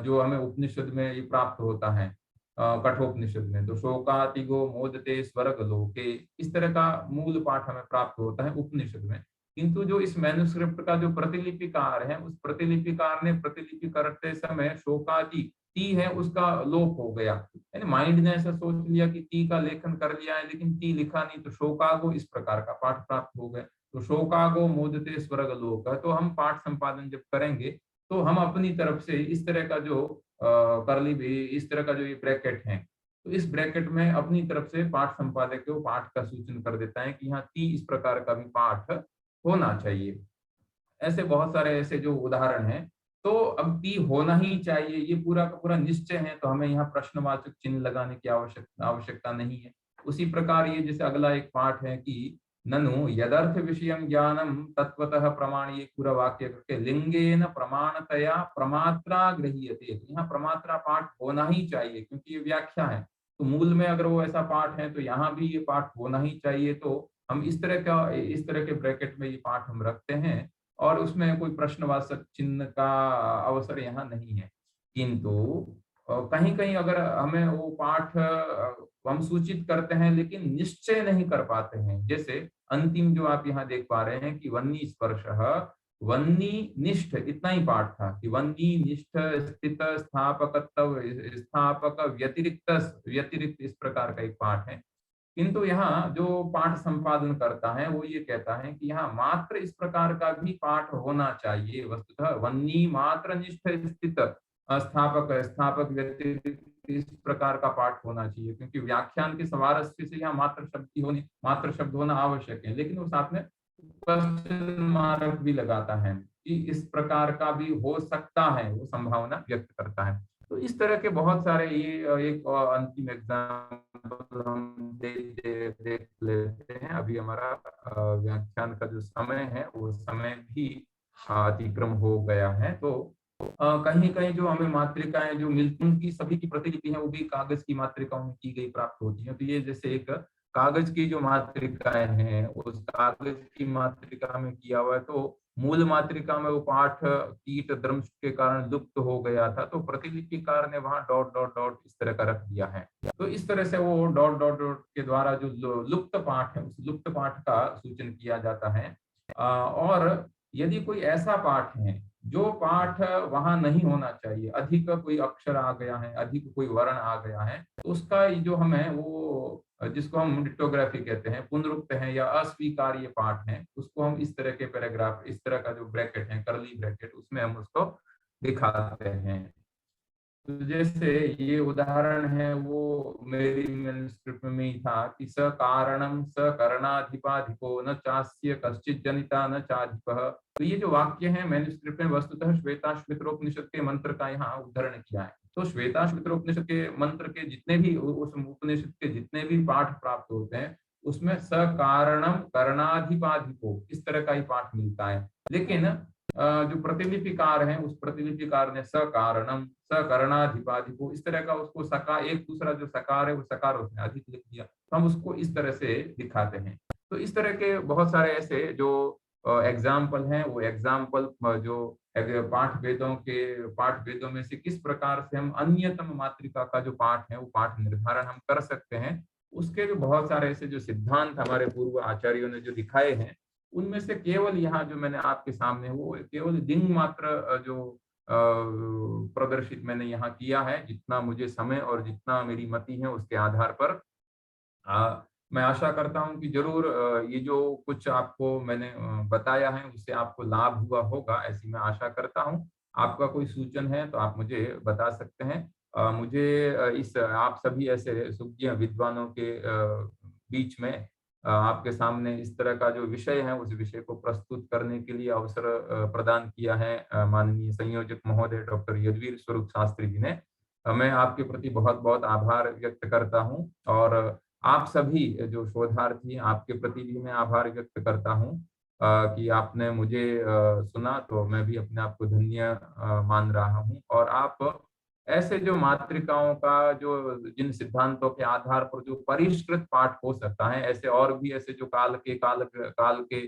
जो हमें उपनिषद में ये प्राप्त होता है, कठोपनिषद में। तो शोकातिगो मोदते स्वर्ग लोके इस तरह का मूल पाठ हमें प्राप्त होता है उपनिषद में। किंतु जो इस मैन्युस्क्रिप्ट का जो प्रतिलिपिकार है, उस प्रतिलिपिकार ने प्रतिलिपि करते समय शोकादि ती है उसका लोप हो गया, यानी माइंड ने ऐसा सोच लिया कि ती का लेखन कर लिया है, लेकिन ती लिखा नहीं, तो शोकागो इस प्रकार का पाठ प्राप्त हो गया। तो शोकागो मोदते स्वर्ग लोक है, तो हम पाठ संपादन जब करेंगे तो हम अपनी तरफ से इस तरह का जो करली भी इस तरह का जो ये ब्रैकेट है, तो इस ब्रैकेट में अपनी तरफ से पाठ संपादक को पाठ का सूचन कर देता है कि यहाँ ती इस प्रकार का भी पाठ होना चाहिए। ऐसे बहुत सारे ऐसे जो उदाहरण हैं, तो अब टी होना ही चाहिए, ये पूरा का पूरा निश्चय है, तो हमें यहाँ प्रश्नवाचक चिन्ह लगाने की आवश्यकता नहीं है। उसी प्रकार ये जैसे अगला एक पाठ है कि ननु यदर्थ विषयम ज्ञानम तत्वतः प्रमाण, ये पूरा वाक्य करके लिंगेन प्रमाणतया प्रमात्रा गृह्यते, यहाँ प्रमात्रा पाठ होना ही चाहिए क्योंकि ये व्याख्या है। तो मूल में अगर वो ऐसा पाठ है तो यहाँ भी ये पाठ होना ही चाहिए, तो हम इस तरह के ब्रैकेट में ये पाठ हम रखते हैं और उसमें कोई प्रश्नवाचक चिन्ह का अवसर यहाँ नहीं है। किंतु कहीं कहीं अगर हमें वो पाठ हम सूचित करते हैं लेकिन निश्चय नहीं कर पाते हैं। जैसे अंतिम जो आप यहाँ देख पा रहे हैं कि वन्नी स्पर्शः वन्नी निष्ठ, इतना ही पाठ था कि वन्नी निष्ठ स्थित स्थापकत्व स्थापक व्यतिरिक्त व्यतिरिक्त, इस प्रकार का एक पाठ है। किंतु यहाँ जो पाठ संपादन करता है वो ये कहता है कि यहाँ मात्र इस प्रकार का भी पाठ होना चाहिए। वस्तुतः वन्नी मात्र निष्ठ स्थित स्थापक स्थापक व्यतिरिक्त इस प्रकार का पाठ होना चाहिए, क्योंकि व्याख्यान के स्वारस्य से यहाँ मात्र शब्द होना आवश्यक है, लेकिन वो साथ में क्वेश्चन मार्क भी लगाता है कि इस प्रकार का भी हो सकता है, वो संभावना व्यक्त करता है। तो इस तरह के बहुत सारे ये एक अंतिम एग्जाम्पल हम देख लेते हैं। अभी हमारा व्याख्यान का जो समय है वो समय भी अतिक्रम हो गया है। तो कहीं कहीं जो हमें मातृकाएं जो मिलती हैं उनकी सभी की प्रतिलिपि है वो भी कागज की मातृकाओं में की गई प्राप्त होती है। तो ये जैसे एक कागज की जो मातृकाएं हैं उस कागज की मातृका में किया हुआ है, तो मूल मातृका में वो पाठ कीट दंश के कारण लुप्त हो गया था, तो प्रतिलिपिकार ने वहां डॉट डॉट डॉट इस तरह का रख दिया है। तो इस तरह से वो डॉट डॉट डॉट के द्वारा जो लुप्त पाठ है उस लुप्त पाठ का सूचन किया जाता है। और यदि कोई ऐसा पाठ है जो पाठ वहां नहीं होना चाहिए, अधिक कोई अक्षर आ गया है, अधिक कोई वर्ण आ गया है, तो उसका जो हमें वो जिसको हम डिक्टोग्राफी कहते हैं, पुनरुक्त है या अस्वीकार्य पाठ है, उसको हम इस तरह के पैराग्राफ, इस तरह का जो ब्रैकेट है करली ब्रैकेट, उसमें हम उसको दिखाते हैं। तो जैसे ये उदाहरण है वो मेरी मैन्युस्क्रिप्ट में ही था कि स कारणम स करणाधिपाधिपो न चास्य कश्चित जनिता न चाधिपः। तो ये जो वाक्य है मैन्युस्क्रिप्ट में वस्तुतः श्वेताश्वतरोपनिषद के मंत्र का यहाँ उद्धरण किया है। तो श्वेताश्वतरोपनिषद के मंत्र के जितने भी उस उपनिषद के जितने भी पाठ प्राप्त होते हैं उसमें स कारणम करणाधिपाधिपो इस तरह का ही पाठ मिलता है। लेकिन जो प्रतिलिपिकार है उस प्रतिलिपिकार ने सकारणम सकरणाधिपाधिको इस तरह का उसको सका एक दूसरा जो सकार है वो सकार उसने अधिक लिख दिया, तो हम उसको इस तरह से दिखाते हैं। तो इस तरह के बहुत सारे ऐसे जो एग्जाम्पल हैं, वो एग्जाम्पल जो पाठ वेदों में से किस प्रकार से हम अन्यतम मातृका का जो पाठ है वो पाठ निर्धारण हम कर सकते हैं, उसके जो बहुत सारे ऐसे जो सिद्धांत हमारे पूर्व आचार्यों ने जो दिखाए हैं, उनमें से केवल यहाँ जो मैंने आपके सामने वो केवल दिन मात्र जो प्रदर्शित मैंने यहाँ किया है, जितना मुझे समय और जितना मेरी मति है उसके आधार पर मैं आशा करता हूँ कि जरूर ये जो कुछ आपको मैंने बताया है उससे आपको लाभ हुआ होगा, ऐसी मैं आशा करता हूँ। आपका कोई सूचन है तो आप मुझे बता सकते हैं। मुझे इस आप सभी ऐसे सुज्ञ विद्वानों के बीच में आपके सामने इस तरह का जो विषय है उस विषय को प्रस्तुत करने के लिए अवसर प्रदान किया है माननीय संयोजक महोदय डॉक्टर यदुवीर स्वरूप शास्त्री जी ने। मैं आपके प्रति बहुत बहुत आभार व्यक्त करता हूँ, और आप सभी जो शोधार्थी आपके प्रति भी मैं आभार व्यक्त करता हूँ कि आपने मुझे सुना, तो मैं भी अपने आप को धन्य मान रहा हूँ। और आप ऐसे जो मातृकाओं का जो जिन सिद्धांतों के आधार पर जो परिष्कृत पाठ हो सकता है, ऐसे और भी ऐसे जो काल के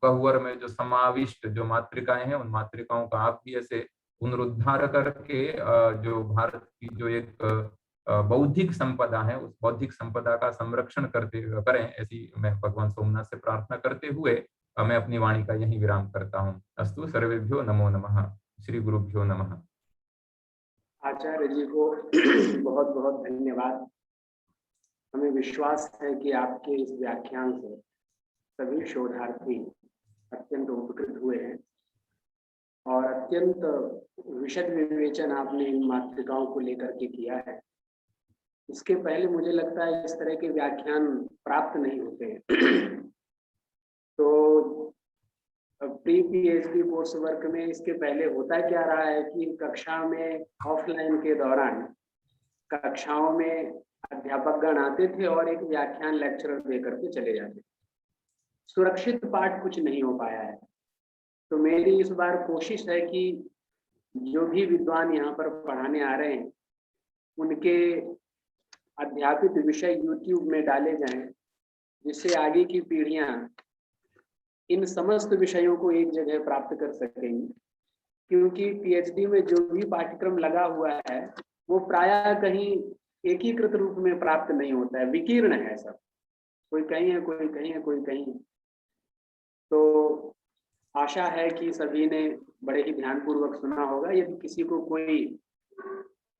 गह्वर में जो समाविष्ट जो मातृकाएं हैं, उन मातृकाओं का आप भी ऐसे पुनरुद्धार करके जो भारत की जो एक बौद्धिक संपदा है उस बौद्धिक संपदा का संरक्षण करते करें, ऐसी मैं भगवान सोमनाथ से प्रार्थना करते हुए मैं अपनी वाणी का यही विराम करता हूँ। अस्तु, सर्वेभ्यो नमो नमः, श्री गुरुभ्यो नमः। आचार्य जी को बहुत बहुत धन्यवाद। हमें विश्वास है कि आपके इस व्याख्यान से सभी शोधार्थी अत्यंत उपकृत हुए हैं और अत्यंत विशद विवेचन आपने इन मातृकाओं को लेकर के किया है। इसके पहले मुझे लगता है इस तरह के व्याख्यान प्राप्त नहीं होते हैं। तो प्री पीएचडी कोर्स वर्क में इसके पहले होता क्या रहा है कि कक्षा में ऑफलाइन के दौरान कक्षाओं में अध्यापकगण आते थे और एक व्याख्यान लेक्चर दे करके चले जाते। सुरक्षित पाठ कुछ नहीं हो पाया है। तो मेरी इस बार कोशिश है कि जो भी विद्वान यहाँ पर पढ़ाने आ रहे हैं उनके अध्यापित विषय YouTube में डाले जाएं, जिससे आगे की पीढ़ियां इन समस्त विषयों को एक जगह प्राप्त कर सकेंगी। क्योंकि पीएचडी में जो भी पाठ्यक्रम लगा हुआ है वो प्रायः कहीं एकीकृत रूप में प्राप्त नहीं होता है, विकीर्ण है सब, कोई कहीं है, कोई कहीं है, कोई कहीं है। तो आशा है कि सभी ने बड़े ही ध्यानपूर्वक सुना होगा। यदि किसी को कोई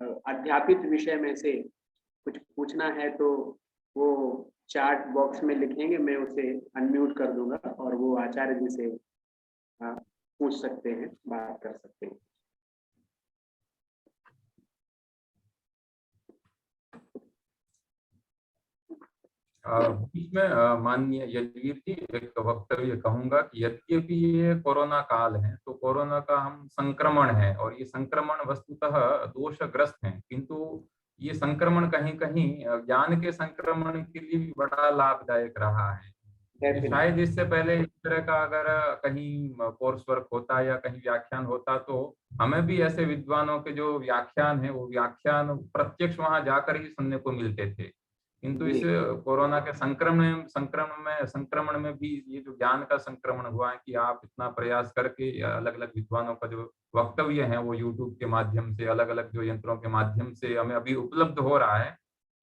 अध्यापित विषय में से कुछ पूछना है तो वो चैट बॉक्स में लिखेंगे, मैं उसे अनम्यूट कर दूंगा और वो आचार्य जी से पूछ सकते हैं, बात कर सकते हैं। बीच में माननीय यजवीर जी एक वक्तव्य कहूंगा कि यद्यपि ये कोरोना काल है तो कोरोना का हम संक्रमण है और ये संक्रमण वस्तुतः दोषग्रस्त है, किंतु ये संक्रमण कहीं कहीं ज्ञान के संक्रमण के लिए भी बड़ा लाभदायक रहा है। शायद इससे पहले इस तरह का अगर कहीं कोर्स वर्क होता या कहीं व्याख्यान होता तो हमें भी ऐसे विद्वानों के जो व्याख्यान है वो व्याख्यान प्रत्यक्ष वहां जाकर ही सुनने को मिलते थे, किंतु इस कोरोना के संक्रमण में भी ये जो ज्ञान का संक्रमण हुआ है कि आप इतना प्रयास करके अलग अलग विद्वानों का जो वक्तव्य है वो यूट्यूब के माध्यम से अलग अलग जो यंत्रों के माध्यम से हमें अभी उपलब्ध हो रहा है,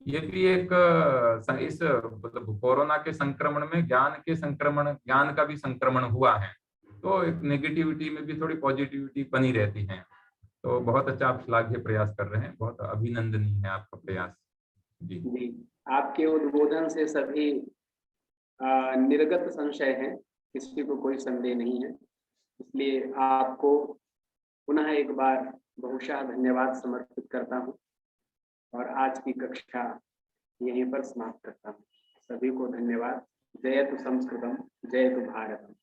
ये भी एक इस मतलब कोरोना के संक्रमण में ज्ञान का भी संक्रमण हुआ है, तो एक नेगेटिविटी में भी थोड़ी पॉजिटिविटी बनी रहती है। तो बहुत अच्छा आप श्लाघ्य प्रयास कर रहे हैं, बहुत अभिनंदनीय है आपका प्रयास। जी, आपके उद्बोधन से सभी निर्गत संशय है, किसी को कोई संदेह नहीं है, इसलिए आपको पुनः एक बार बहुशः धन्यवाद समर्पित करता हूँ और आज की कक्षा यहीं पर समाप्त करता हूँ। सभी को धन्यवाद। जयतु संस्कृतम, जयतु भारतम।